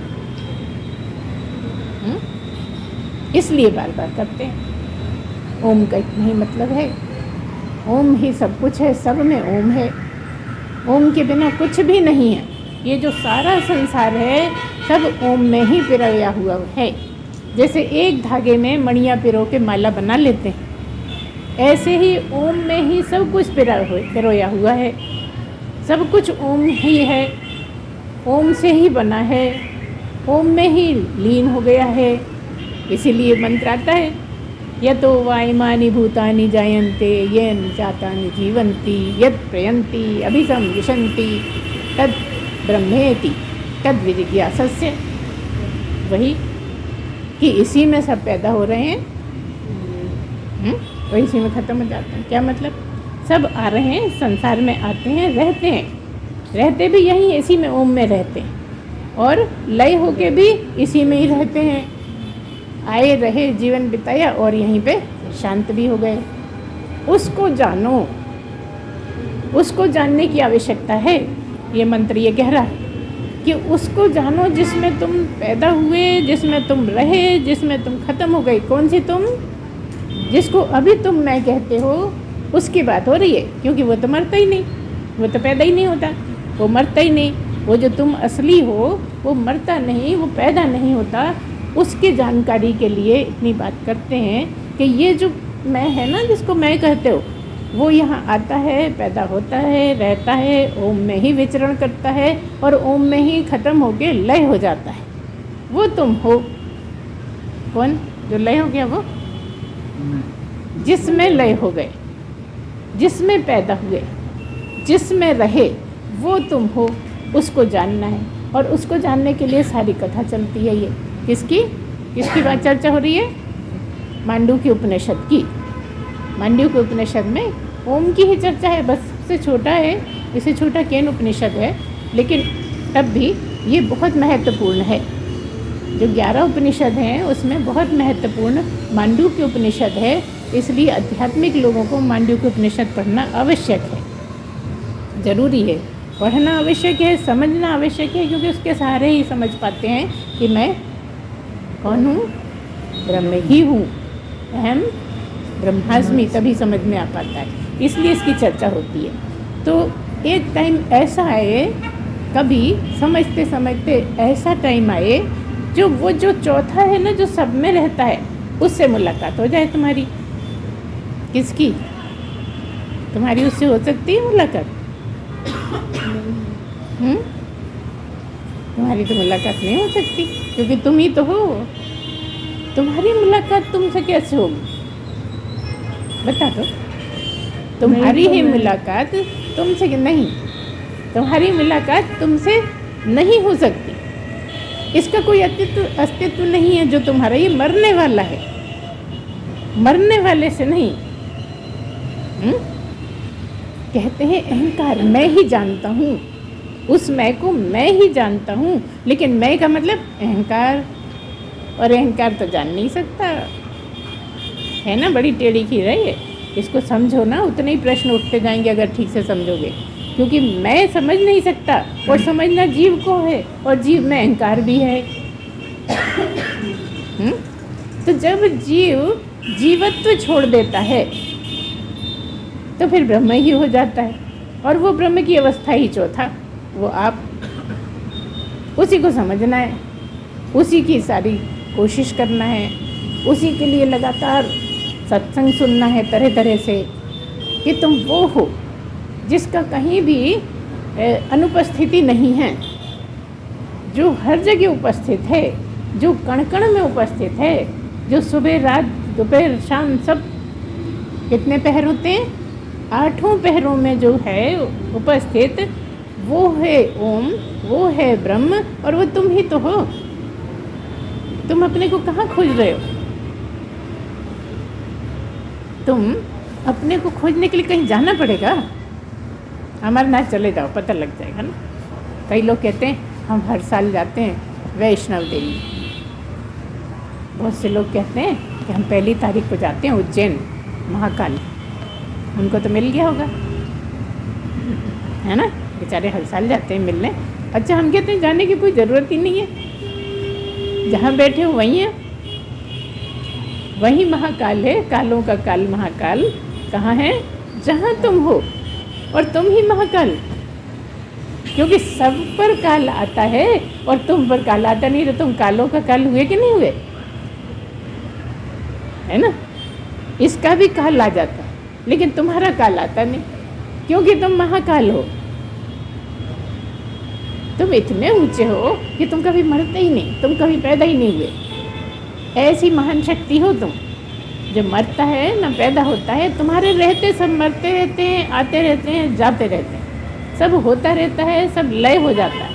इसलिए बार बार करते हैं। ओम का इतना ही मतलब है ओम ही सब कुछ है, सब में ओम है। ओम के बिना कुछ भी नहीं है। ये जो सारा संसार है सब ओम में ही पिरोया हुआ है। जैसे एक धागे में मणियाँ पिरो के माला बना लेते हैं, ऐसे ही ओम में ही सब कुछ पिरोया हुआ है। सब कुछ ओम ही है, ओम से ही बना है, ओम में ही लीन हो गया है। इसीलिए मंत्र आता है, यतो वाइमानि भूतानि जायन्ते येन जातानि जीवन्ति यत् प्रयन्ति अभिसं विशन्ति तद् ब्रह्मेति तद् विजिज्ञासस्य। वही कि इसी में सब पैदा हो रहे हैं, वही इसी में ख़त्म हो जाते हैं। क्या मतलब? सब आ रहे हैं, संसार में आते हैं, रहते हैं, रहते भी यहीं इसी में ओम में रहते हैं, और लय होके भी इसी में ही रहते हैं। आए रहे, जीवन बिताया और यहीं पे शांत भी हो गए। उसको जानो, उसको जानने की आवश्यकता है। ये मंत्र ये कह रहा है कि उसको जानो जिसमें तुम पैदा हुए, जिसमें तुम रहे, जिसमें तुम ख़त्म हो गई। कौन सी तुम? जिसको अभी तुम मैं कहते हो, उसकी बात हो रही है, क्योंकि वो तो मरता ही नहीं, वो तो पैदा ही नहीं होता, वो मरता ही नहीं। वो जो तुम असली हो वो मरता नहीं, वो पैदा नहीं होता। उसकी जानकारी के लिए इतनी बात करते हैं कि ये जो मैं है ना, जिसको मैं कहते हो, वो यहाँ आता है, पैदा होता है, रहता है, ओम में ही विचरण करता है और ओम में ही ख़त्म होके लय हो जाता है। वो तुम हो। कौन? जो लय हो गया, वो जिसमें लय हो गए, जिसमें पैदा हुए, जिसमें रहे, वो तुम हो। उसको जानना है, और उसको जानने के लिए सारी कथा चलती है। ये किसकी बात चर्चा हो रही है? मांडुक्य उपनिषद की। मांडुक्य उपनिषद में ओम की ही चर्चा है, बस सबसे छोटा है, इससे छोटा केन उपनिषद है, लेकिन तब भी ये बहुत महत्वपूर्ण है। जो 11 उपनिषद हैं उसमें बहुत महत्वपूर्ण मांडुक्य उपनिषद है। इसलिए आध्यात्मिक लोगों को मांडुक्य उपनिषद पढ़ना आवश्यक है, ज़रूरी है। पढ़ना आवश्यक है, समझना आवश्यक है, क्योंकि उसके सहारे ही समझ पाते हैं कि मैं कौन हूँ? ब्रह्म ही हूँ, अहम ब्रह्मास्मि, तभी समझ में आ पाता है। इसलिए इसकी चर्चा होती है। तो एक टाइम ऐसा आए, कभी समझते समझते ऐसा टाइम आए जो वो जो चौथा है ना, जो सब में रहता है, उससे मुलाकात हो जाए तुम्हारी। किसकी? तुम्हारी उससे हो सकती है मुलाकात? तुम्हारी तो मुलाकात नहीं हो सकती, क्योंकि तुम ही तो हो। तुम्हारी मुलाकात तुमसे कैसे होगी? बता दो। तुम्हारी ही मुलाकात तुमसे नहीं, तुम्हारी मुलाकात तुमसे नहीं हो सकती। इसका कोई अस्तित्व नहीं है जो तुम्हारा। ये मरने वाला है, मरने वाले से नहीं। कहते हैं अहंकार, मैं ही जानता हूँ, उस मैं को मैं ही जानता हूँ। लेकिन मैं का मतलब अहंकार, और अहंकार तो जान नहीं सकता है ना। बड़ी टेढ़ी खीर है ये। इसको समझो ना, उतने ही प्रश्न उठते जाएंगे अगर ठीक से समझोगे। क्योंकि मैं समझ नहीं सकता, और समझना जीव को है, और जीव में अहंकार भी है। तो जब जीव जीवत्व छोड़ देता है तो फिर ब्रह्म ही हो जाता है। और वो ब्रह्म की अवस्था ही चौथा, वो आप, उसी को समझना है, उसी की सारी कोशिश करना है, उसी के लिए लगातार सत्संग सुनना है तरह तरह से, कि तुम वो हो जिसका कहीं भी अनुपस्थिति नहीं है, जो हर जगह उपस्थित है, जो कण कण में उपस्थित है, जो सुबह रात दोपहर शाम सब कितने पहर होते हैं? 8 पहरों में जो है उपस्थित, वो है ओम, वो है ब्रह्म, और वो तुम ही तो हो। तुम अपने को कहाँ खोज रहे हो? तुम अपने को खोजने के लिए कहीं जाना पड़ेगा। अमरनाथ चले जाओ, पता लग जाएगा ना। कई लोग कहते हैं हम हर साल जाते हैं वैष्णव देवी। बहुत से लोग कहते हैं कि हम 1 तारीख को जाते हैं उज्जैन महाकाल। उनको तो मिल गया होगा, है ना। बेचारे हर साल जाते हैं मिलने। अच्छा, हम कहते हैं जाने की कोई ज़रूरत ही नहीं है, जहाँ बैठे हो वहीं है, वहीं महाकाल है। कालों का काल महाकाल कहाँ है? जहाँ तुम हो, और तुम ही महाकाल, क्योंकि सब पर काल आता है और तुम पर काल आता नहीं। तो तुम कालों का काल हुए कि नहीं हुए, है ना। इसका भी काल आ जाता है, लेकिन तुम्हारा काल आता नहीं, क्योंकि तुम महाकाल हो। तुम इतने ऊंचे हो कि तुम कभी मरते ही नहीं, तुम कभी पैदा ही नहीं हुए। ऐसी महान शक्ति हो तुम, जो मरता है ना पैदा होता है। तुम्हारे रहते सब मरते रहते हैं, आते रहते हैं, जाते रहते हैं, सब होता रहता है, सब लय हो जाता है,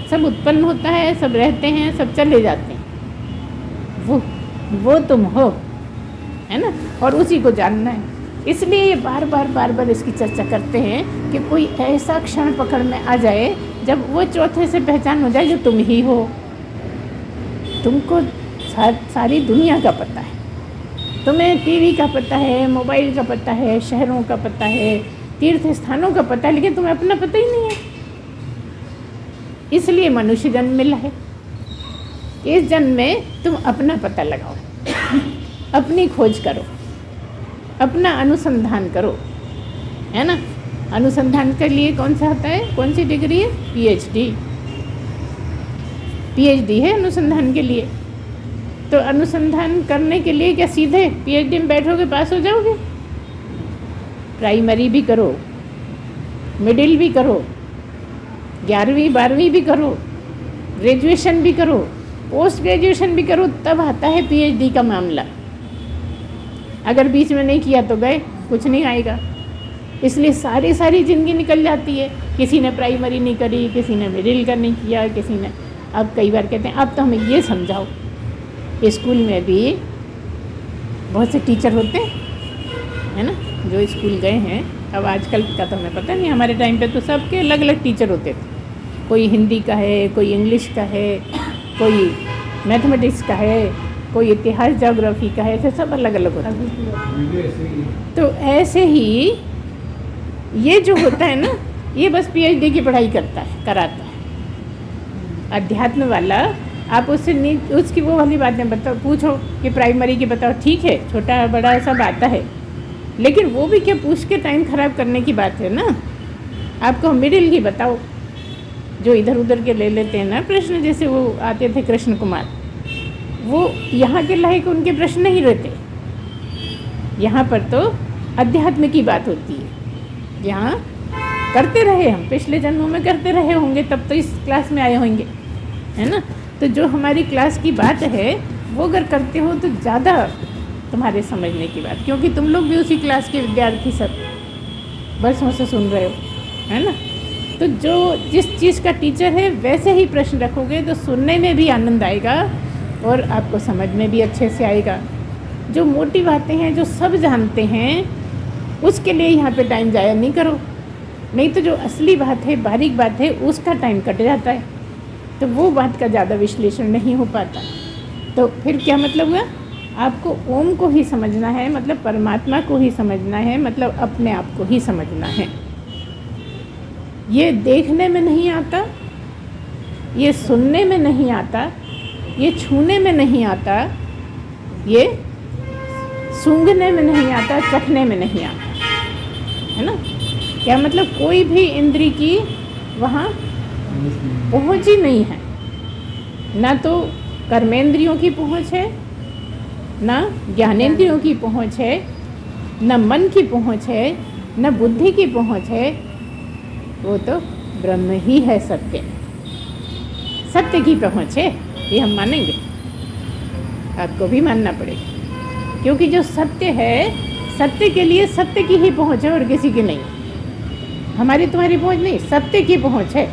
सब उत्पन्न होता है, सब रहते हैं, सब चले जाते हैं। वो तुम हो, है ना। और उसी को जानना है। इसलिए ये बार बार इसकी चर्चा करते हैं कि कोई ऐसा क्षण पकड़ में आ जाए जब वो चौथे से पहचान हो जाए जो तुम ही हो। तुमको सारी दुनिया का पता है, तुम्हें टीवी का पता है, मोबाइल का पता है, शहरों का पता है, तीर्थ स्थानों का पता है, लेकिन तुम्हें अपना पता ही नहीं है। इसलिए मनुष्य जन्म मिला है। इस जन्म में तुम अपना पता लगाओ, अपनी खोज करो, अपना अनुसंधान करो, है ना। अनुसंधान के लिए कौन सा होता है, कौन सी डिग्री है, पीएचडी है अनुसंधान के लिए। तो अनुसंधान करने के लिए क्या सीधे पीएचडी में बैठोगे पास हो जाओगे? प्राइमरी भी करो, मिडिल भी करो, 11वीं 12वीं भी करो, ग्रेजुएशन भी करो, पोस्ट ग्रेजुएशन भी करो, तब आता है पीएचडी का मामला। अगर बीच में नहीं किया तो गए, कुछ नहीं आएगा। इसलिए सारी ज़िंदगी निकल जाती है। किसी ने प्राइमरी नहीं करी, किसी ने मिडिल का नहीं किया, किसी ने। अब कई बार कहते हैं अब तो हमें ये समझाओ, स्कूल में भी बहुत से टीचर होते हैं, है ना, जो स्कूल गए हैं। अब आजकल का तो हमें पता नहीं, हमारे टाइम पे तो सबके अलग अलग टीचर होते थे। कोई हिंदी का है, कोई इंग्लिश का है, कोई मैथमेटिक्स का है, कोई इतिहास ज्योग्राफी का है, ऐसे सब अलग अलग होता है। तो ऐसे ही ये जो होता है ना, ये बस पीएचडी की पढ़ाई कराता है। अध्यात्म वाला आप उससे उसकी वो वाली बातें बताओ, पूछो कि प्राइमरी की बताओ, ठीक है, छोटा बड़ा सब आता है, लेकिन वो भी क्या पूछ के टाइम ख़राब करने की बात है ना। आपको मिडिल की बताओ, जो इधर उधर के ले लेते हैं ना प्रश्न, जैसे वो आते थे कृष्ण कुमार, वो यहाँ के लायक उनके प्रश्न नहीं रहते। यहाँ पर तो अध्यात्म की बात होती है। यहाँ करते रहे हम, पिछले जन्मों में करते रहे होंगे, तब तो इस क्लास में आए होंगे, है ना। तो जो हमारी क्लास की बात है वो अगर करते हो तो ज़्यादा तुम्हारे समझने की बात, क्योंकि तुम लोग भी उसी क्लास के विद्यार्थी सब बरसों से सुन रहे हो, है ना। तो जो जिस चीज़ का टीचर है वैसे ही प्रश्न रखोगे तो सुनने में भी आनंद आएगा और आपको समझ में भी अच्छे से आएगा। जो मोटी बातें हैं, जो सब जानते हैं, उसके लिए यहाँ पे टाइम ज़ाया नहीं करो, नहीं तो जो असली बात है, बारीक बात है, उसका टाइम कट जाता है, तो वो बात का ज़्यादा विश्लेषण नहीं हो पाता। तो फिर क्या मतलब हुआ, आपको ओम को ही समझना है, मतलब परमात्मा को ही समझना है, मतलब अपने आप को ही समझना है। ये देखने में नहीं आता, ये सुनने में नहीं आता, ये छूने में नहीं आता, ये सूंघने में नहीं आता, चखने में नहीं आता, है ना। क्या मतलब, कोई भी इंद्री की वहाँ पहुँच ही नहीं है, ना तो कर्मेंद्रियों की पहुँच है, ना ज्ञानेंद्रियों की पहुँच है, ना मन की पहुँच है, ना बुद्धि की पहुँच है। वो तो ब्रह्म ही है, सत्य की पहुँच है, ये हम मानेंगे, आपको भी मानना पड़ेगा, क्योंकि जो सत्य है, सत्य के लिए सत्य की ही पहुँच है और किसी की नहीं। हमारी तुम्हारी पहुँच नहीं, सत्य की पहुँच है।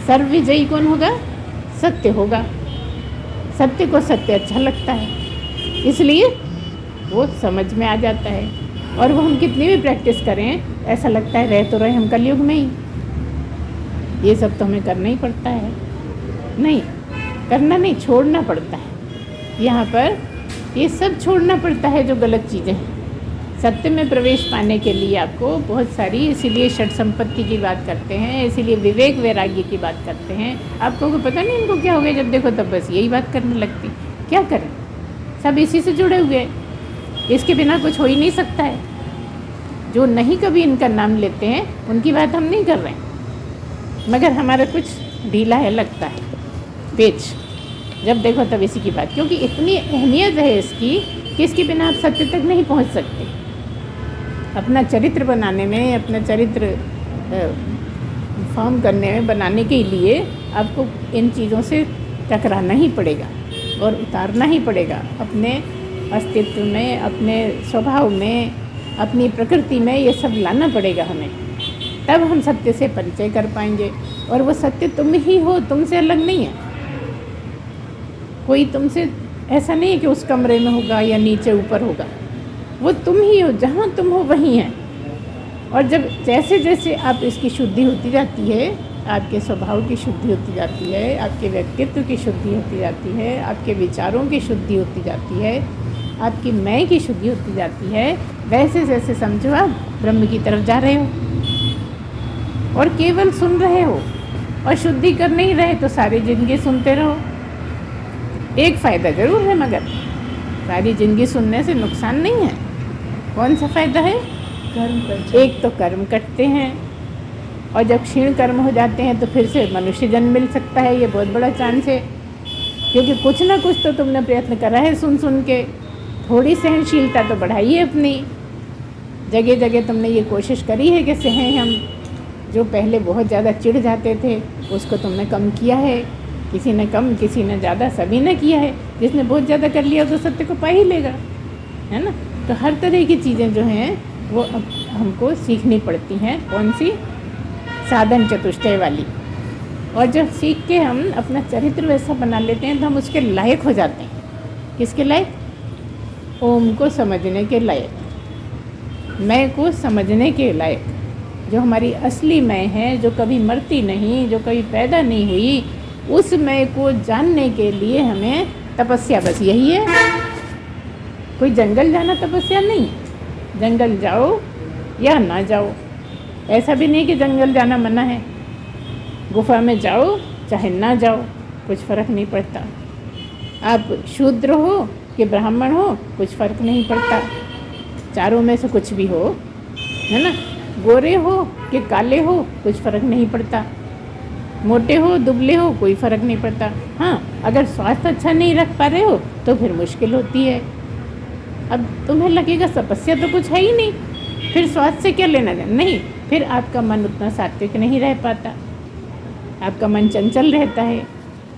सर्वविजयी कौन होगा? सत्य होगा। सत्य को सत्य अच्छा लगता है, इसलिए वो समझ में आ जाता है। और वो हम कितनी भी प्रैक्टिस करें, ऐसा लगता है रह तो रहे हम कलयुग में ही, ये सब तो हमें करना ही पड़ता है। नहीं करना नहीं, छोड़ना पड़ता है। यहाँ पर ये सब छोड़ना पड़ता है जो गलत चीज़ें हैं। सत्य में प्रवेश पाने के लिए आपको बहुत सारी, इसीलिए षट संपत्ति की बात करते हैं, इसीलिए विवेक वैराग्य की बात करते हैं। आपको पता नहीं इनको क्या हो गया, जब देखो तब बस यही बात करने लगती। क्या करें, सब इसी से जुड़े हुए हैं। इसके बिना कुछ हो ही नहीं सकता है। जो नहीं कभी इनका नाम लेते हैं उनकी बात हम नहीं कर रहे हैं, मगर हमारा कुछ ढीला है लगता है पेच, जब देखो तब इसी की बात, क्योंकि इतनी अहमियत है इसकी कि इसके बिना आप सत्य तक नहीं पहुंच सकते। अपना चरित्र बनाने में, अपना चरित्र फॉर्म करने में, बनाने के लिए आपको इन चीज़ों से टकराना ही पड़ेगा और उतारना ही पड़ेगा अपने अस्तित्व में, अपने स्वभाव में, अपनी प्रकृति में। ये सब लाना पड़ेगा हमें, तब हम सत्य से परिचय कर पाएंगे। और वो सत्य तुम ही हो, तुमसे अलग नहीं है कोई। तुमसे ऐसा नहीं है कि उस कमरे में होगा या नीचे ऊपर होगा, वो तुम ही हो, जहाँ तुम हो वहीं है। और जब जैसे जैसे आप इसकी शुद्धि होती जाती है, आपके स्वभाव की शुद्धि होती जाती है, आपके व्यक्तित्व की शुद्धि होती जाती है, आपके विचारों की शुद्धि होती जाती है, आपकी मैं की शुद्धि होती जाती है, वैसे जैसे समझो आप ब्रह्म की तरफ जा रहे हो और केवल सुन रहे हो और शुद्धि कर नहीं रहे तो सारी ज़िंदगी सुनते रहो। एक फ़ायदा ज़रूर है, मगर सारी ज़िंदगी सुनने से नुकसान नहीं है। कौन सा फ़ायदा है? एक तो कर्म कटते हैं, और जब क्षीण कर्म हो जाते हैं तो फिर से मनुष्य जन्म मिल सकता है। ये बहुत बड़ा चांस है, क्योंकि कुछ ना कुछ तो तुमने प्रयत्न करा है सुन सुन के। थोड़ी सहनशीलता तो बढ़ाई है अपनी, जगह जगह तुमने ये कोशिश करी है कि सहें हम। जो पहले बहुत ज़्यादा चिढ़ जाते थे उसको तुमने कम किया है, किसी ने कम किसी ने ज़्यादा, सभी ने किया है। जिसने बहुत ज़्यादा कर लिया तो सत्य को पा ही लेगा, है ना। तो हर तरह की चीज़ें जो हैं वो अब हमको सीखनी पड़ती हैं। कौन सी? साधन चतुष्टय वाली। और जब सीख के हम अपना चरित्र वैसा बना लेते हैं तो हम उसके लायक हो जाते हैं। किसके लायक? ओम को समझने के लायक, मैं को समझने के लायक। जो हमारी असली मैं है, जो कभी मरती नहीं, जो कभी पैदा नहीं हुई, उस मैं को जानने के लिए हमें तपस्या, बस यही है। कोई जंगल जाना तपस्या नहीं है। जंगल जाओ या ना जाओ, ऐसा भी नहीं कि जंगल जाना मना है। गुफा में जाओ चाहे ना जाओ, कुछ फ़र्क नहीं पड़ता। आप शूद्र हो कि ब्राह्मण हो, कुछ फ़र्क नहीं पड़ता। चारों में से कुछ भी हो, है ना। गोरे हो कि काले हो, कुछ फ़र्क नहीं पड़ता। मोटे हो दुबले हो, कोई फ़र्क नहीं पड़ता। हाँ, अगर स्वास्थ्य अच्छा नहीं रख पा रहे हो तो फिर मुश्किल होती है। अब तुम्हें लगेगा तपस्या तो कुछ है ही नहीं, फिर स्वास्थ्य से क्या लेना देना। नहीं, फिर आपका मन उतना सात्विक नहीं रह पाता। आपका मन चंचल रहता है,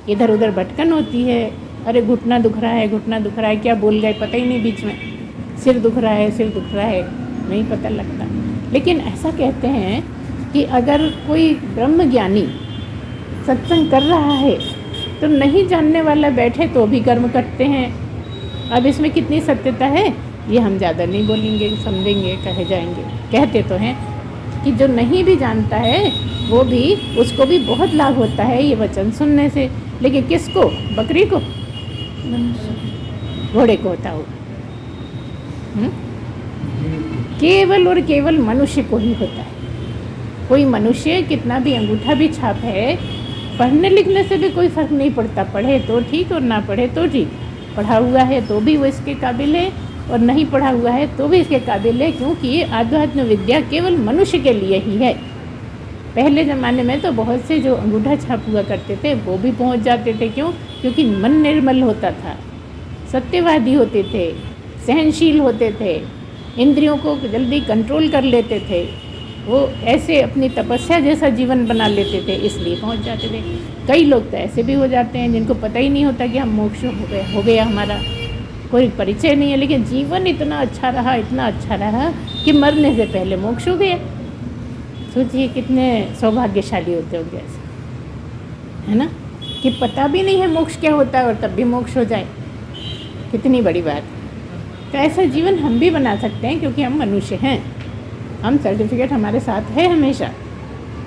इधर उधर भटकन होती है। अरे घुटना दुख रहा है, घुटना दुख रहा है, क्या बोल गए पता ही नहीं बीच में। सिर दुख रहा है, सिर दुख रहा है, नहीं पता लगता। लेकिन ऐसा कहते हैं कि अगर कोई ब्रह्म ज्ञानी सत्संग कर रहा है तो नहीं जानने वाला बैठे तो भी कर्म करते हैं। अब इसमें कितनी सत्यता है ये हम ज़्यादा नहीं बोलेंगे, समझेंगे, कहे जाएंगे। कहते तो हैं कि जो नहीं भी जानता है वो भी, उसको भी बहुत लाभ होता है ये वचन सुनने से। लेकिन किसको? बकरी को? घोड़े को होता होगा? केवल और केवल मनुष्य को ही होता है। कोई मनुष्य कितना भी अंगूठा भी छाप है, पढ़ने लिखने से भी कोई फ़र्क नहीं पड़ता। पढ़े तो ठीक और ना पढ़े तो ठीक। पढ़ा हुआ है तो भी वो इसके काबिल है, और नहीं पढ़ा हुआ है तो भी इसके काबिल है, क्योंकि ये आध्यात्म विद्या केवल मनुष्य के लिए ही है। पहले ज़माने में तो बहुत से जो अंगूठा छाप हुआ करते थे वो भी पहुंच जाते थे। क्यों? क्योंकि मन निर्मल होता था, सत्यवादी होते थे, सहनशील होते थे, इंद्रियों को जल्दी कंट्रोल कर लेते थे। वो ऐसे अपनी तपस्या जैसा जीवन बना लेते थे, इसलिए पहुंच जाते थे। कई लोग तो ऐसे भी हो जाते हैं जिनको पता ही नहीं होता कि हम मोक्ष हो गया, हमारा कोई परिचय नहीं है, लेकिन जीवन इतना अच्छा रहा, इतना अच्छा रहा कि मरने से पहले मोक्ष हो गया। सोचिए कितने सौभाग्यशाली होते होंगे ऐसे, है ना, कि पता भी नहीं है मोक्ष क्या होता है और तब भी मोक्ष हो जाए। कितनी बड़ी बात। तो ऐसा जीवन हम भी बना सकते हैं, क्योंकि हम मनुष्य हैं। हम सर्टिफिकेट हमारे साथ है हमेशा।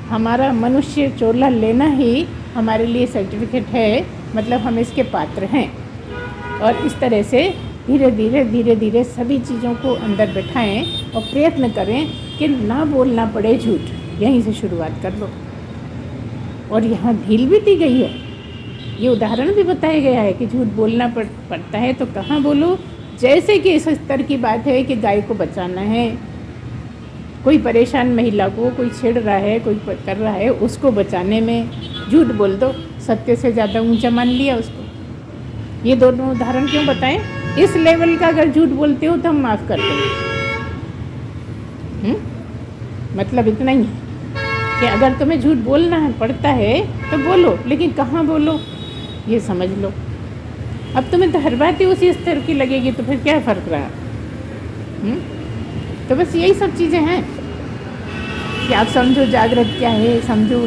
हमारा मनुष्य चोला लेना ही हमारे लिए सर्टिफिकेट है, मतलब हम इसके पात्र हैं। और इस तरह से धीरे धीरे सभी चीज़ों को अंदर बैठाएं और प्रयत्न करें कि ना बोलना पड़े झूठ। यहीं से शुरुआत कर लो। और यहाँ ढील भी दी गई है, ये उदाहरण भी बताया गया है कि झूठ बोलना पड़ता है तो कहाँ बोलो? जैसे कि इस स्तर की बात है कि गाय को बचाना है, कोई परेशान महिला को कोई छेड़ रहा है, कोई कर रहा है, उसको बचाने में झूठ बोल दो, सत्य से ज़्यादा ऊंचा मान लिया उसको। ये दोनों उदाहरण क्यों बताएं? इस लेवल का अगर झूठ बोलते हो तो हम माफ़ कर देंगे। मतलब इतना ही है कि अगर तुम्हें झूठ बोलना पड़ता है तो बोलो, लेकिन कहाँ बोलो ये समझ लो। अब तुम्हें तो हर बात ही उसी स्तर की लगेगी तो फिर क्या फ़र्क रहा? तो बस यही सब चीज़ें हैं कि आप समझो जागृत क्या है, समझो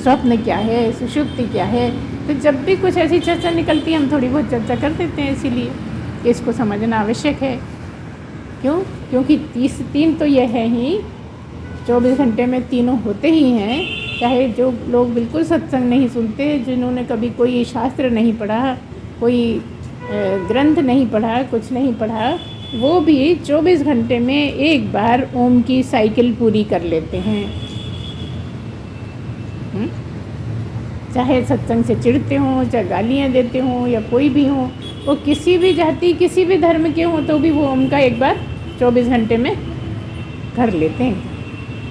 स्वप्न क्या है, सुषुप्ति क्या है। तो जब भी कुछ ऐसी चर्चा निकलती है हम थोड़ी बहुत चर्चा कर देते हैं, इसीलिए कि इसको समझना आवश्यक है। क्यों? क्योंकि 3 तो ये है ही, 24 घंटे में तीनों होते ही हैं। चाहे जो लोग बिल्कुल सत्संग नहीं सुनते, जिन्होंने कभी कोई शास्त्र नहीं पढ़ा, कोई ग्रंथ नहीं पढ़ा, कुछ नहीं पढ़ा, वो भी 24 घंटे में एक बार ओम की साइकिल पूरी कर लेते हैं। चाहे सत्संग से चिढ़ते हों, चाहे गालियाँ देते हों, या कोई भी हों, वो किसी भी जाति किसी भी धर्म के हों, तो भी वो ओम का एक बार 24 घंटे में कर लेते हैं।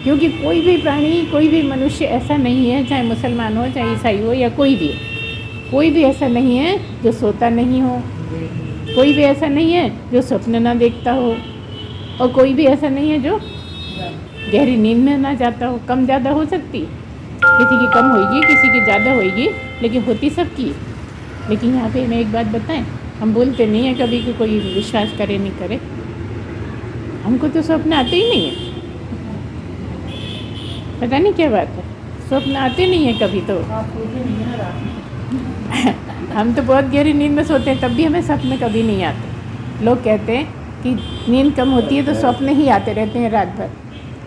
क्योंकि कोई भी प्राणी, कोई भी मनुष्य ऐसा नहीं है, चाहे मुसलमान हो, चाहे ईसाई हो, या कोई भी ऐसा नहीं है जो सोता नहीं हो, कोई भी ऐसा नहीं है जो स्वप्न ना देखता हो, और कोई भी ऐसा नहीं है जो गहरी नींद में ना जाता हो। कम ज़्यादा हो सकती, किसी की कम होगी, किसी की ज़्यादा होगी, लेकिन होती सबकी। लेकिन यहाँ पे मैं एक बात बताएं, हम बोलते नहीं हैं कभी कि कोई विश्वास करे नहीं करे, हमको तो स्वप्न आते ही नहीं है। पता नहीं क्या बात है, स्वप्न आते नहीं है कभी। तो हम तो बहुत गहरी नींद में सोते हैं, तब भी हमें सपने कभी नहीं आते। लोग कहते हैं कि नींद कम होती है तो स्वप्न ही आते रहते हैं रात भर,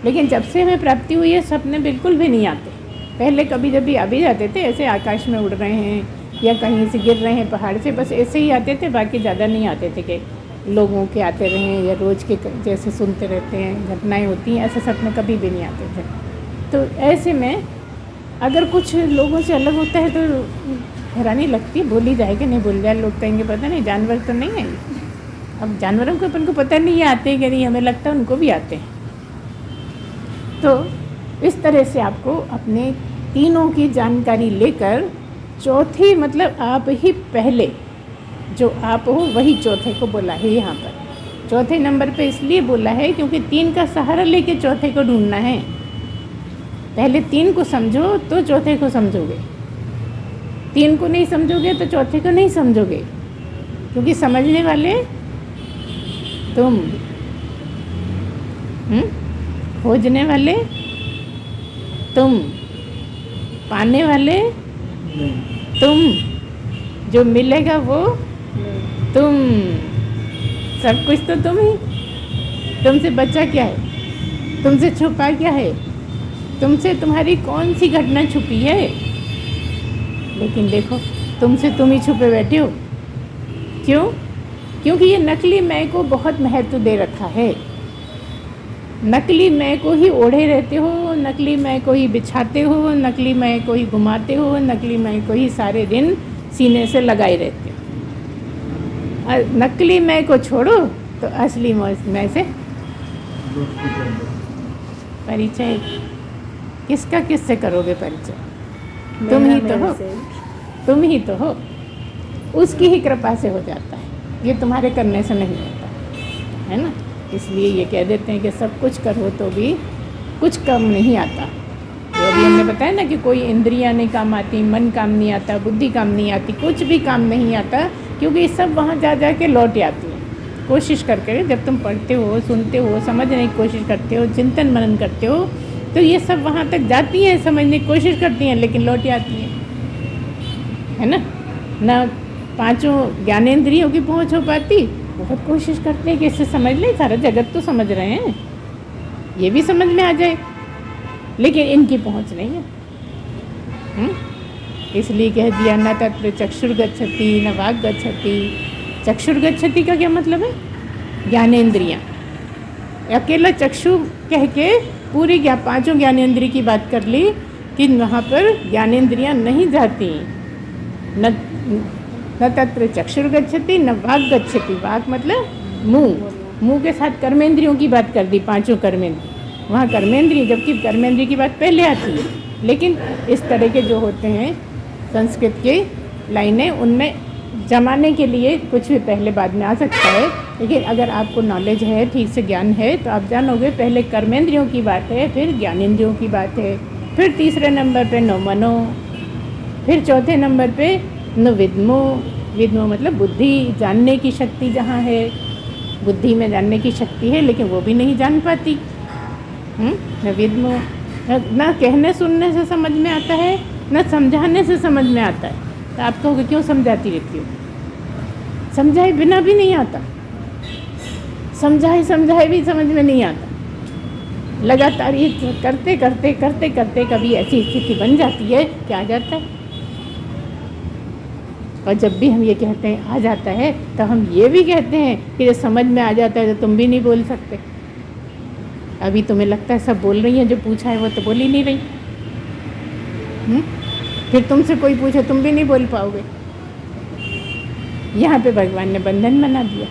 लेकिन जब से हमें प्राप्ति हुई है सपने बिल्कुल भी नहीं आते। पहले कभी जब भी अभी जाते थे, ऐसे आकाश में उड़ रहे हैं या कहीं से गिर रहे हैं पहाड़ से, बस ऐसे ही आते थे, बाकी ज़्यादा नहीं आते थे कि लोगों के आते रहे या रोज़ के जैसे सुनते रहते हैं घटनाएँ होती हैं, ऐसे सपने कभी भी नहीं आते थे। तो ऐसे में अगर कुछ लोगों से अलग होता है तो हैरानी लगती है, बोली जाए कि नहीं बोल जाए। लोग कहेंगे पता नहीं जानवर तो नहीं है। अब जानवरों को अपन को पता नहीं है आते हैं कि नहीं, हमें लगता है उनको भी आते हैं। तो इस तरह से आपको अपने तीनों की जानकारी लेकर, चौथी मतलब आप ही पहले जो आप हो वही चौथे को बोला है। यहाँ पर चौथे नंबर पे इसलिए बोला है क्योंकि 3 का सहारा लेके चौथे को ढूंढना है। पहले 3 को समझो तो चौथे को समझोगे, 3 को नहीं समझोगे तो चौथे को नहीं समझोगे। क्योंकि समझने वाले तुम, खोजने वाले तुम, पाने वाले तुम, जो मिलेगा वो तुम, सब कुछ तो तुम ही। तुमसे बचा क्या है, तुमसे छुपा क्या है, तुमसे तुम्हारी कौन सी घटना छुपी है। लेकिन देखो तुमसे तुम ही छुपे बैठे हो। क्यों? क्योंकि ये नकली मैं को बहुत महत्व दे रखा है। नकली मैं को ही ओढ़े रहते हो, नकली मैं को ही बिछाते हो, नकली मैं को ही घुमाते हो, नकली मैं को ही सारे दिन सीने से लगाए रहते हो। और नकली मैं को छोड़ो तो असली मैं से परिचय किसका किससे करोगे परिचय? तुम ही तो हो, तुम ही तो हो। उसकी ही कृपा से हो जाता है, ये तुम्हारे करने से नहीं होता है ना। इसलिए ये कह देते हैं कि सब कुछ करो तो भी कुछ कम नहीं आता। जो अभी हमने बताया ना कि कोई इंद्रियां नहीं काम आती, मन काम नहीं आता, बुद्धि काम नहीं आती, कुछ भी काम नहीं आता, क्योंकि ये सब वहाँ जा जा के लौट आती है। कोशिश करके जब तुम पढ़ते हो, सुनते हो, समझने की कोशिश करते हो, चिंतन मनन करते हो, तो ये सब वहाँ तक जाती हैं, समझने की कोशिश करती हैं, लेकिन लौट आती हैं, है ना। ना 5 ज्ञानेंद्रियों की पहुँच हो पाती। बहुत कोशिश करते हैं कि इससे समझ लें, सारा जगत तो समझ रहे हैं, ये भी समझ में आ जाए, लेकिन इनकी पहुँच नहीं है। इसलिए कह दिया न तत्र चक्षुर्गच्छति न वाग गच्छति। चक्षुर्गच्छति का क्या मतलब है? ज्ञानेंद्रियाँ। अकेला चक्षु कह के पूरी 5 ज्ञानेंद्रिय की बात कर ली कि वहाँ पर ज्ञानेंद्रियाँ नहीं जाती। न न तत्र चक्षुर्गच्छति न वाक् गच्छति। वाक् मतलब मुंह, मुंह के साथ कर्मेंद्रियों की बात कर दी, पांचों कर्मेंद्रिय, वहाँ कर्मेंद्रिय, जबकि कर्मेंद्रिय की बात पहले आती है। लेकिन इस तरह के जो होते हैं संस्कृत के लाइनें, उनमें जमाने के लिए कुछ भी पहले बाद में आ सकता है। लेकिन अगर आपको नॉलेज है, ठीक से ज्ञान है, तो आप जानोगे पहले कर्मेंद्रियों की बात है, फिर ज्ञानेंद्रियों की बात है, फिर तीसरे नंबर पे नो मनो, फिर चौथे नंबर पे न विद्मो। विद्मो मतलब बुद्धि, जानने की शक्ति जहाँ है, बुद्धि में जानने की शक्ति है लेकिन वो भी नहीं जान पाती। न विद्मो, ना कहने सुनने से समझ में आता है, न समझाने से समझ में आता है। तो आप कहोगे क्यों समझाती रहती हो? समझाए बिना भी नहीं आता, समझाए भी समझ में नहीं आता। लगातार ये करते करते करते करते कभी ऐसी स्थिति बन जाती है कि आ जाता है। और जब भी हम ये कहते हैं आ जाता है, तो हम ये भी कहते हैं कि जब समझ में आ जाता है तो तुम भी नहीं बोल सकते। अभी तुम्हें लगता है सब बोल रही हैं, जो पूछा है वो तो बोल ही नहीं रही। फिर तुमसे कोई पूछे तुम भी नहीं बोल पाओगे। यहाँ पे भगवान ने बंधन बना दिया।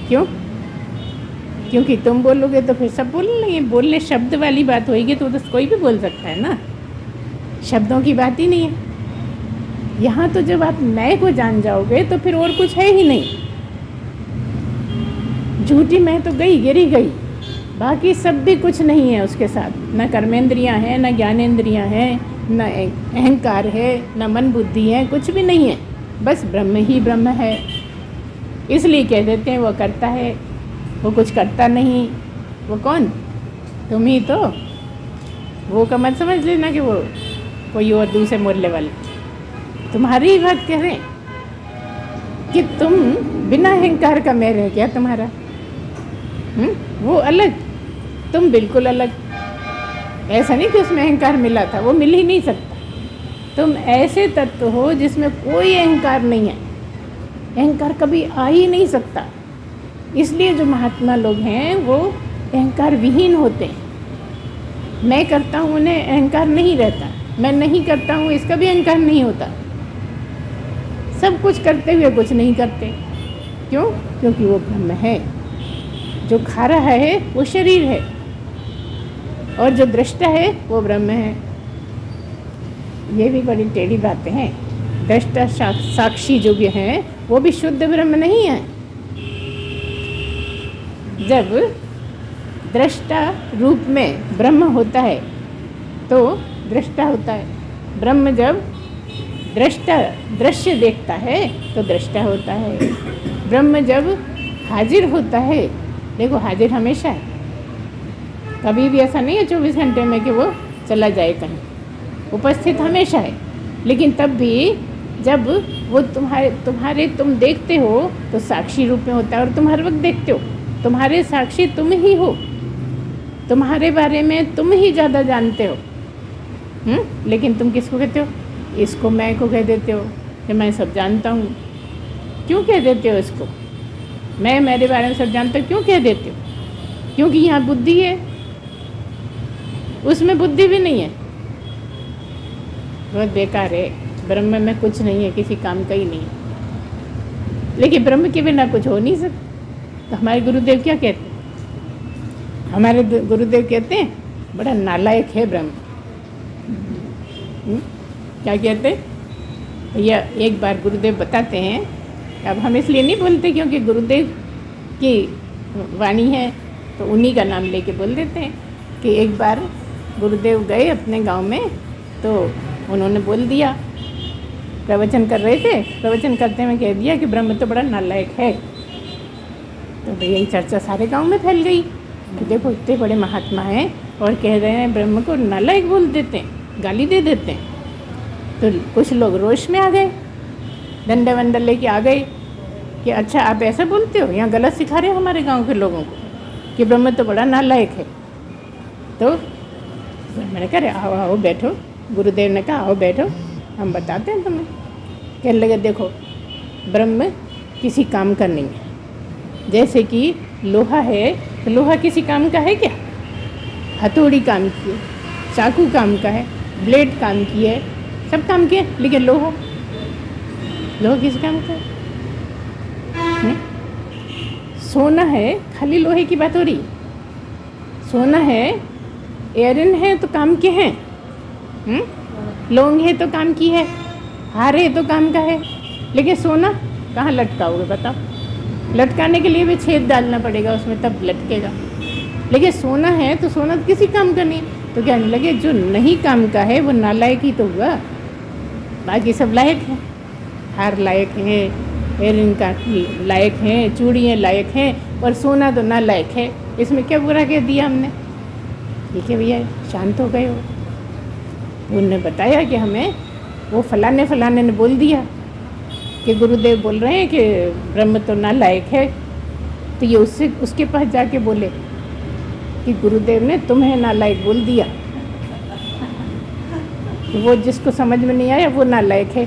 क्यों? क्योंकि तुम बोलोगे तो फिर सब बोल लेंगे। बोलने शब्द वाली बात होगी तो कोई भी बोल सकता है ना, शब्दों की बात ही नहीं है। यहाँ तो जब आप मैं को जान जाओगे तो फिर और कुछ है ही नहीं। झूठी मैं तो गई, गिरी गई, बाकी सब भी कुछ नहीं है उसके साथ। न कर्मेंद्रियाँ हैं, न ज्ञानेंद्रियाँ हैं, न अहंकार है, न मन बुद्धि है, कुछ भी नहीं है। बस ब्रह्म ही ब्रह्म है। इसलिए कह देते हैं वो करता है, वो कुछ करता नहीं। वो कौन? तुम ही तो। वो का मत समझ लेना कि वो कोई और दूसरे मोहल्ले वाले, तुम्हारी ही बात कह रहे हैं कि तुम बिना अहंकार का मैं रह गया तुम्हारा। वो अलग, तुम बिल्कुल अलग। ऐसा नहीं कि उसमें अहंकार मिला था, वो मिल ही नहीं सकता। तुम ऐसे तत्व हो जिसमें कोई अहंकार नहीं है, अहंकार कभी आ ही नहीं सकता। इसलिए जो महात्मा लोग हैं वो अहंकार विहीन होते हैं। मैं करता हूँ उन्हें अहंकार नहीं रहता, मैं नहीं करता हूँ इसका भी अहंकार नहीं होता। सब कुछ करते हुए कुछ नहीं करते। क्यों? क्योंकि वो ब्रह्म है। जो खा रहा है वो शरीर है और जो दृष्टा है वो ब्रह्म है। ये भी बड़ी टेढ़ी बातें हैं। दृष्टा साक्षी जो भी हैं वो भी शुद्ध ब्रह्म नहीं है। जब दृष्टा रूप में ब्रह्म होता है तो दृष्टा होता है। ब्रह्म जब दृष्टा दृश्य देखता है तो दृष्टा होता है। ब्रह्म जब हाजिर होता है, देखो हाजिर हमेशा है, कभी भी ऐसा नहीं है 24 घंटे में कि वो चला जाए कहीं, उपस्थित हमेशा है। लेकिन तब भी जब वो तुम्हारे तुम देखते हो तो साक्षी रूप में होता है और तुम हर वक्त देखते हो। तुम्हारे साक्षी तुम ही हो, तुम्हारे बारे में तुम ही ज़्यादा जानते हो। लेकिन तुम किसको कहते हो? इसको मैं को कह देते हो कि मैं सब जानता हूँ। क्यों कह देते हो इसको? मैं मेरे बारे में सब जानता हूँ क्यों कह देते हो? क्योंकि यहाँ बुद्धि है, उसमें बुद्धि भी नहीं है। बहुत बेकार है। ब्रह्म में कुछ नहीं है, किसी काम का ही नहीं है। लेकिन ब्रह्म के बिना कुछ हो नहीं सकता। तो हमारे गुरुदेव क्या कहते हैं? हमारे गुरुदेव कहते हैं बड़ा नालायक है ब्रह्म। क्या कहते हैं? या एक बार गुरुदेव बताते हैं, अब हम इसलिए नहीं बोलते क्योंकि गुरुदेव की वाणी है तो उन्हीं का नाम लेके बोल देते हैं कि एक बार गुरुदेव गए अपने गांव में तो उन्होंने बोल दिया, प्रवचन कर रहे थे, प्रवचन करते हुए कह दिया कि ब्रह्म तो बड़ा नालायक है। तो भैया यही चर्चा सारे गांव में फैल गई कि देखो इतने बड़े महात्मा हैं और कह रहे हैं ब्रह्म को नालायक बोल देते हैं, गाली दे देते हैं। तो कुछ लोग रोष में आ गए, डंडे वंडे लेके आ गए कि अच्छा आप ऐसा बोलते हो, यहाँ गलत सिखा रहे हो हमारे गांव के लोगों को कि ब्रह्म तो बड़ा नालायक है। तो मैंने कहा आओ आओ बैठो। गुरुदेव ने कहा आओ बैठो, हम बताते हैं तुम्हें। कहने लगे देखो ब्रह्म किसी काम का नहीं है। जैसे कि लोहा है तो लोहा किसी काम का है क्या? हथौड़ी काम की है, चाकू काम का है, ब्लेड काम की है, सब काम किए, लेकिन लोहा लोहा किस काम का? सोना है, खाली लोहे की बात हो रही। सोना है, एयरन है तो काम के हैं, लौंग है तो काम की है, हार है तो काम का है। लेकिन सोना कहाँ लटकाओगे बताओ? लटकाने के लिए भी छेद डालना पड़ेगा उसमें, तब लटकेगा। लेकिन सोना है तो सोना तो किसी काम का नहीं। तो कहने लगे जो नहीं काम का है वो नालायक ही तो हुआ, बाकी सब लायक है। हार लायक है, एयरिंग का लायक है, चूड़ियाँ लायक हैं, और सोना तो ना लायक है। इसमें क्या बुरा कह दिया हमने? ठीक है भैया, शांत हो गए हो। उन्होंने बताया कि हमें वो फलाने ने बोल दिया कि गुरुदेव बोल रहे हैं कि ब्रह्म तो ना लायक है। तो ये उसके पास जाके बोले कि गुरुदेव ने तुम्हें नालायक बोल दिया। वो जिसको समझ में नहीं आया वो नालायक है,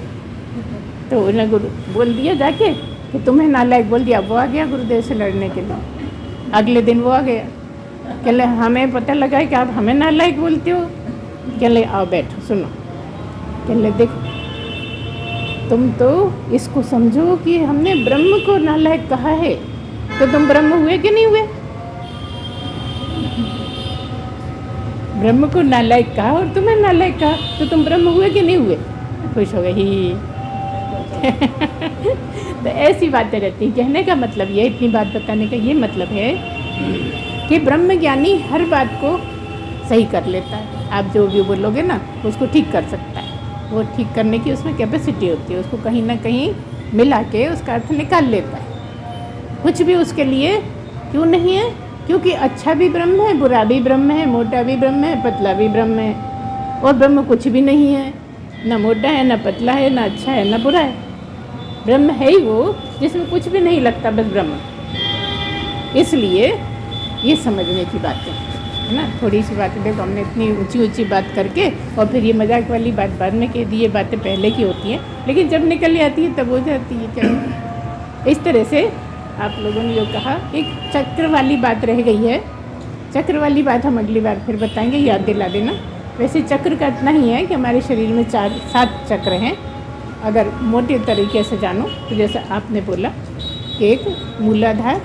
तो उन्हें गुरु बोल दिया जाके कि तुम्हें नालायक बोल दिया। वो आ गया गुरुदेव से लड़ने के लिए। अगले दिन वो आ गया, कह ले हमें पता लगा है कि आप हमें नालायक बोलते हो। कह ले आओ बैठो सुनो। कह ले देखो, तुम तो इसको समझो कि हमने ब्रह्म को नालायक कहा है, तो तुम ब्रह्म हुए कि नहीं हुए? ब्रह्म को नालायक कहा और तुम्हें नालायक कहा, तो तुम ब्रह्म हुए कि नहीं हुए? खुश हो गई। तो ऐसी बातें रहती। कहने का मतलब ये, इतनी बात बताने का ये मतलब है कि ब्रह्म ज्ञानी हर बात को सही कर लेता है। आप जो भी बोलोगे ना उसको ठीक कर सकता है, वो ठीक करने की उसमें कैपेसिटी होती है। उसको कहीं ना कहीं मिला के उसका अर्थ निकाल लेता है। कुछ भी उसके लिए क्यों नहीं है? क्योंकि अच्छा भी ब्रह्म है, बुरा भी ब्रह्म है, मोटा भी ब्रह्म है, पतला भी ब्रह्म है। और ब्रह्म कुछ भी नहीं है, ना मोटा है, ना पतला है, ना अच्छा है, ना बुरा है। ब्रह्म है ही वो जिसमें कुछ भी नहीं लगता, बस ब्रह्म। इसलिए ये समझने की बात है ना। थोड़ी सी बातें देखो, हमने इतनी ऊंची ऊंची बात करके और फिर ये मजाक वाली बात बाद में कह दी। ये बातें पहले की होती हैं, लेकिन जब निकल आती है तब हो जाती है। क्या इस तरह से आप लोगों ने जो कहा, एक चक्र वाली बात रह गई है। चक्र वाली बात हम अगली बार फिर बताएंगे, याद दिला देना। वैसे चक्र का इतना ही है कि हमारे शरीर में 7 चक्र हैं। अगर मोटे तरीके से जानो तो जैसे आपने बोला कि एक मूलाधार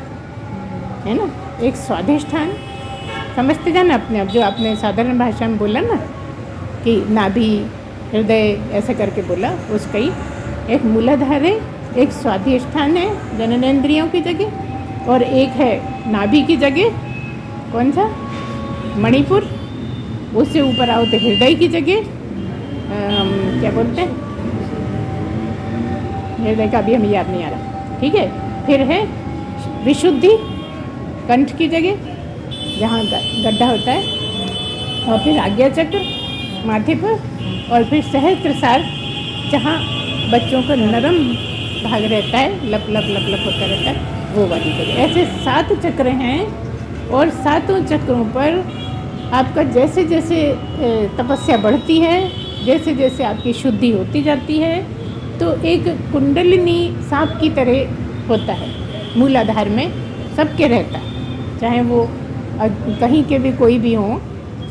है ना, एक स्वाधिष्ठान, समझते जाना अपने आप, जो आपने साधारण भाषा में बोला ना कि नाभि हृदय ऐसे करके बोला, उसका ही एक मूलाधार है, एक स्वाधिष्ठान है जननेंद्रियों की जगह, और एक है नाभि की जगह। कौन सा? मणिपुर। उससे ऊपर आओ तो हृदय की जगह क्या बोलते हैं, हृदय का भी हमें याद नहीं आ रहा। ठीक है, फिर है विशुद्धि, कंठ की जगह जहाँ गड्ढा होता है, और फिर आज्ञा चक्र माथे पर, और फिर सहस्त्रसार जहाँ बच्चों का नरम भाग रहता है, लप लप लप लप होता रहता है, वो वाली जगह। ऐसे 7 चक्र हैं, और 7 चक्रों पर आपका जैसे जैसे तपस्या बढ़ती है, जैसे जैसे आपकी शुद्धि होती जाती है, तो एक कुंडलिनी सांप की तरह होता है। मूलाधार में सबके रहता है, चाहे वो कहीं के भी कोई भी हो,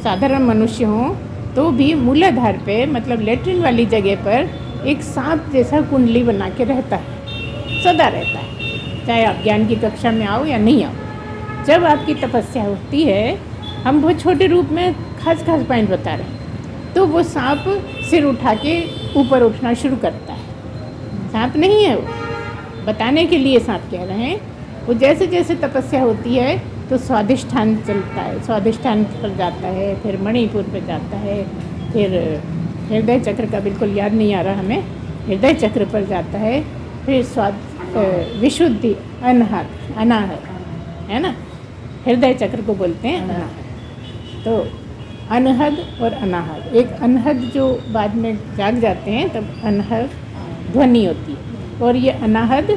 साधारण मनुष्य हो, तो भी मूलाधार पे मतलब लेटरिन वाली जगह पर एक सांप जैसा कुंडली बना के रहता है, सदा रहता है। चाहे आप ज्ञान की कक्षा में आओ या नहीं आओ, जब आपकी तपस्या होती है, हम बहुत छोटे रूप में खास पॉइंट बता रहे हैं, तो वो सांप सिर उठा के ऊपर उठना शुरू करता है। सांप नहीं है वो, बताने के लिए सांप कह रहे हैं। वो जैसे जैसे तपस्या होती है तो स्वाधिष्ठान चलता है, स्वाधिष्ठान पर जाता है, फिर मणिपुर पर जाता है, फिर हृदय चक्र का बिल्कुल याद नहीं आ रहा हमें, हृदय चक्र पर जाता है, फिर विशुद्धि, अनाहत है ना, हृदय चक्र को बोलते हैं अनाहत। तो अनहद और अनाहत, एक अनहद जो बाद में जाग जाते हैं तब अनहद ध्वनि होती है, और ये अनाहद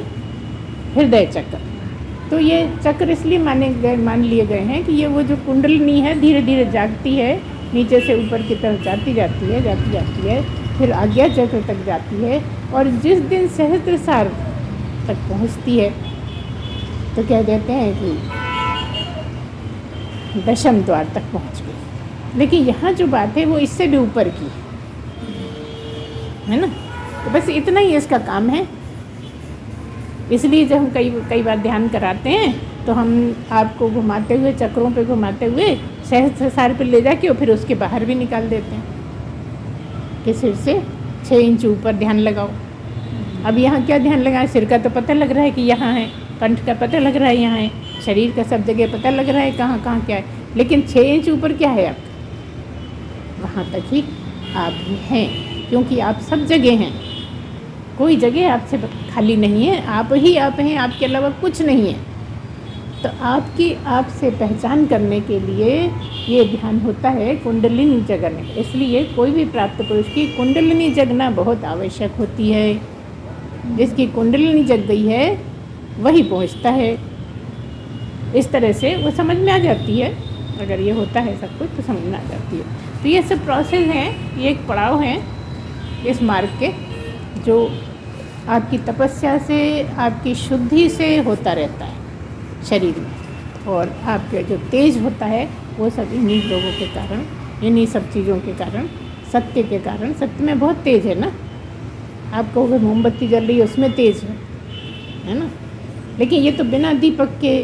हृदय चक्र। तो ये चक्र इसलिए मान लिए गए हैं कि ये वो जो कुंडलिनी है धीरे धीरे जागती है, नीचे से ऊपर की तरफ जाती जाती है, फिर आज्ञा चक्र तक जाती है, और जिस दिन सहस्त्रसार तक पहुंचती है तो कह देते हैं कि दशम द्वार तक पहुंच गई। लेकिन यहाँ जो बात है वो इससे भी ऊपर की है ना। तो बस इतना ही इसका काम है इसलिए जब हम कई बार ध्यान कराते हैं तो हम आपको घुमाते हुए, चक्रों पे घुमाते हुए सहस्त्रार पे ले जाके और फिर उसके बाहर भी निकाल देते हैं कि सिर से 6 इंच ऊपर ध्यान लगाओ। अब यहाँ क्या ध्यान लगाएं? सिर का तो पता लग रहा है कि यहाँ है, कंठ का पता लग रहा है यहाँ है, शरीर का सब जगह पता लग रहा है कहाँ कहाँ क्या है, लेकिन 6 इंच ऊपर क्या है आपका? वहाँ तक ही आप ही हैं, क्योंकि आप सब जगह हैं, कोई जगह आपसे खाली नहीं है, आप ही आप हैं, आपके अलावा कुछ नहीं है। तो आपकी आपसे पहचान करने के लिए ये ध्यान होता है कुंडलिनी जगने। इसलिए कोई भी प्राप्त पुरुष की कुंडलिनी जगना बहुत आवश्यक होती है। जिसकी कुंडलिनी जग गई है वही पहुंचता है। इस तरह से वो समझ में आ जाती है। अगर ये होता है सब कुछ तो समझ में आ जाती है। तो ये सब प्रोसेस हैं, ये एक पड़ाव हैं इस मार्ग के, जो आपकी तपस्या से, आपकी शुद्धि से होता रहता है शरीर में। और आपके जो तेज होता है वो सब इन्हीं लोगों के कारण, इन्हीं सब चीज़ों के कारण, सत्य के कारण। सत्य में बहुत तेज है ना, आप कहोगे मोमबत्ती जल रही है उसमें तेज है ना, लेकिन ये तो बिना दीपक के,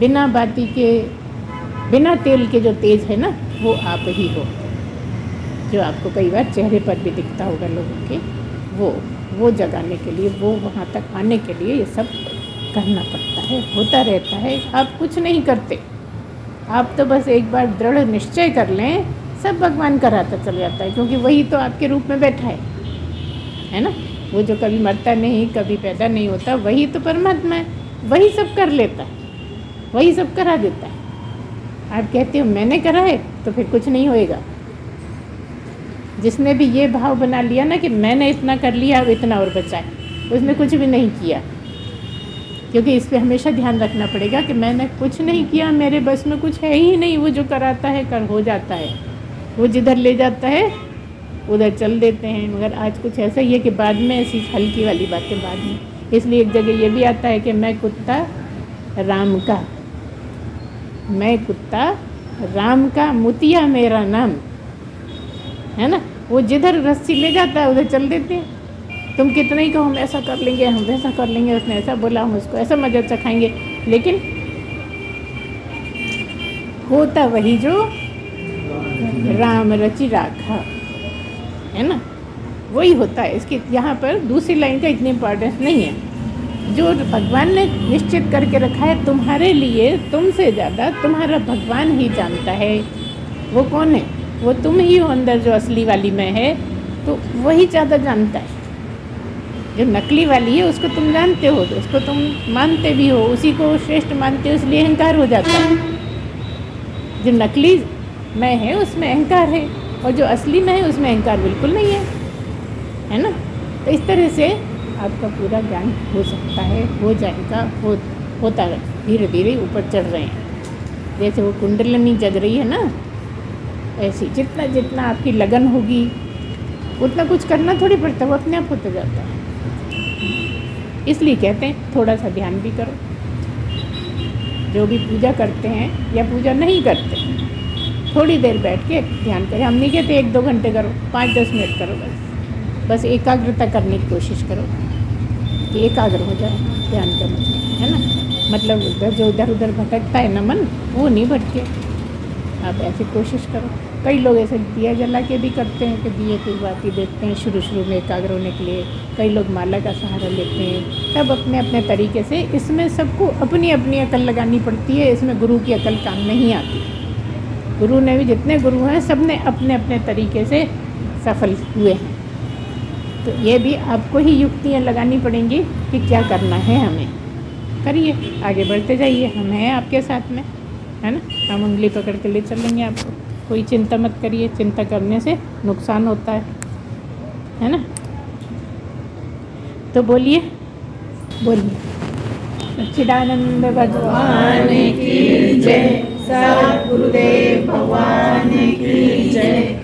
बिना बाती के, बिना तेल के जो तेज है ना, वो आप ही हो, जो आपको कई बार चेहरे पर भी दिखता होगा लोगों के। वो जगाने के लिए, वो वहाँ तक आने के लिए ये सब करना पड़ता है, होता रहता है। आप कुछ नहीं करते, आप तो बस एक बार दृढ़ निश्चय कर लें, सब भगवान कराता चल जाता है, क्योंकि वही तो आपके रूप में बैठा है ना। वो जो कभी मरता नहीं, कभी पैदा नहीं होता, वही तो परमात्मा है, वही सब कर लेता है, वही सब करा देता है। आप कहते हो मैंने करा है, तो फिर कुछ नहीं होएगा। जिसने भी ये भाव बना लिया ना कि मैंने इतना कर लिया, अब इतना और बचा है, उसने कुछ भी नहीं किया। क्योंकि इस पर हमेशा ध्यान रखना पड़ेगा कि मैंने कुछ नहीं किया, मेरे बस में कुछ है ही नहीं। वो जो कराता है कर हो जाता है, वो जिधर ले जाता है उधर चल देते हैं। मगर आज कुछ ऐसा ही है कि बाद में ऐसी हल्की वाली बातें बाद में। इसलिए एक जगह ये भी आता है कि मैं कुत्ता राम का, मैं कुत्ता राम का, मुतिया मेरा नाम, है ना। वो जिधर रस्सी ले जाता है उधर चल देते हैं। तुम कितना ही कहो हम ऐसा कर लेंगे, हम वैसा कर लेंगे, उसने ऐसा बोला, हम उसको ऐसा मजा चखाएंगे, लेकिन होता वही जो राम रचि राखा, है ना, वही होता है। इसकी यहाँ पर दूसरी लाइन का इतनी इम्पोर्टेंस नहीं है। जो भगवान ने निश्चित करके रखा है तुम्हारे लिए, तुमसे ज़्यादा तुम्हारा भगवान ही जानता है। वो कौन है? वो तुम ही हो अंदर, जो असली वाली में है, तो वही ज़्यादा जानता है। जो नकली वाली है उसको तुम जानते हो, तो उसको तुम मानते भी हो, उसी को श्रेष्ठ मानते हो, इसलिए अहंकार हो जाता है। जो नकली मैं है उसमें अहंकार है, और जो असली में है उसमें अहंकार बिल्कुल नहीं है ना। तो इस तरह से आपका पूरा ज्ञान हो सकता है, हो जाएगा, होता है, धीरे धीरे ऊपर चढ़ रहे हैं। जैसे वो कुंडलिनी जग रही है ना, ऐसी जितना जितना आपकी लगन होगी उतना कुछ करना थोड़ी पड़ता है, वो अपने आप होता जाता है। इसलिए कहते हैं थोड़ा सा ध्यान भी करो। जो भी पूजा करते हैं या पूजा नहीं करते, थोड़ी देर बैठ के ध्यान करें। हम नहीं कहते 1-2 घंटे करो, 5-10 मिनट करो, बस एकाग्रता करने की कोशिश करो कि एकाग्र हो जाए ध्यान करने, है ना। मतलब जो इधर उधर भटकता है ना मन, वो नहीं भटके, आप ऐसी कोशिश करो। कई लोग ऐसे दिया जला के भी करते हैं कि दिए की बाती देखते हैं शुरू में एकाग्र होने के लिए। कई लोग माला का सहारा लेते हैं। सब अपने अपने तरीके से, इसमें सबको अपनी अपनी अकल लगानी पड़ती है। इसमें गुरु की अकल काम नहीं आती। गुरु ने भी, जितने गुरु हैं सब ने अपने अपने तरीके से सफल हुए हैं। तो ये भी आपको ही युक्तियाँ लगानी पड़ेंगी कि क्या करना है हमें। करिए, आगे बढ़ते जाइए, हम हैं आपके साथ में, है ना। हम उंगली पकड़ के ले चलेंगे आपको। कोई चिंता मत करिए, चिंता करने से नुकसान होता है ना। तो बोलिए सच्चिदानंद भगवान की जय। सद्गुरुदेव भगवान की जय।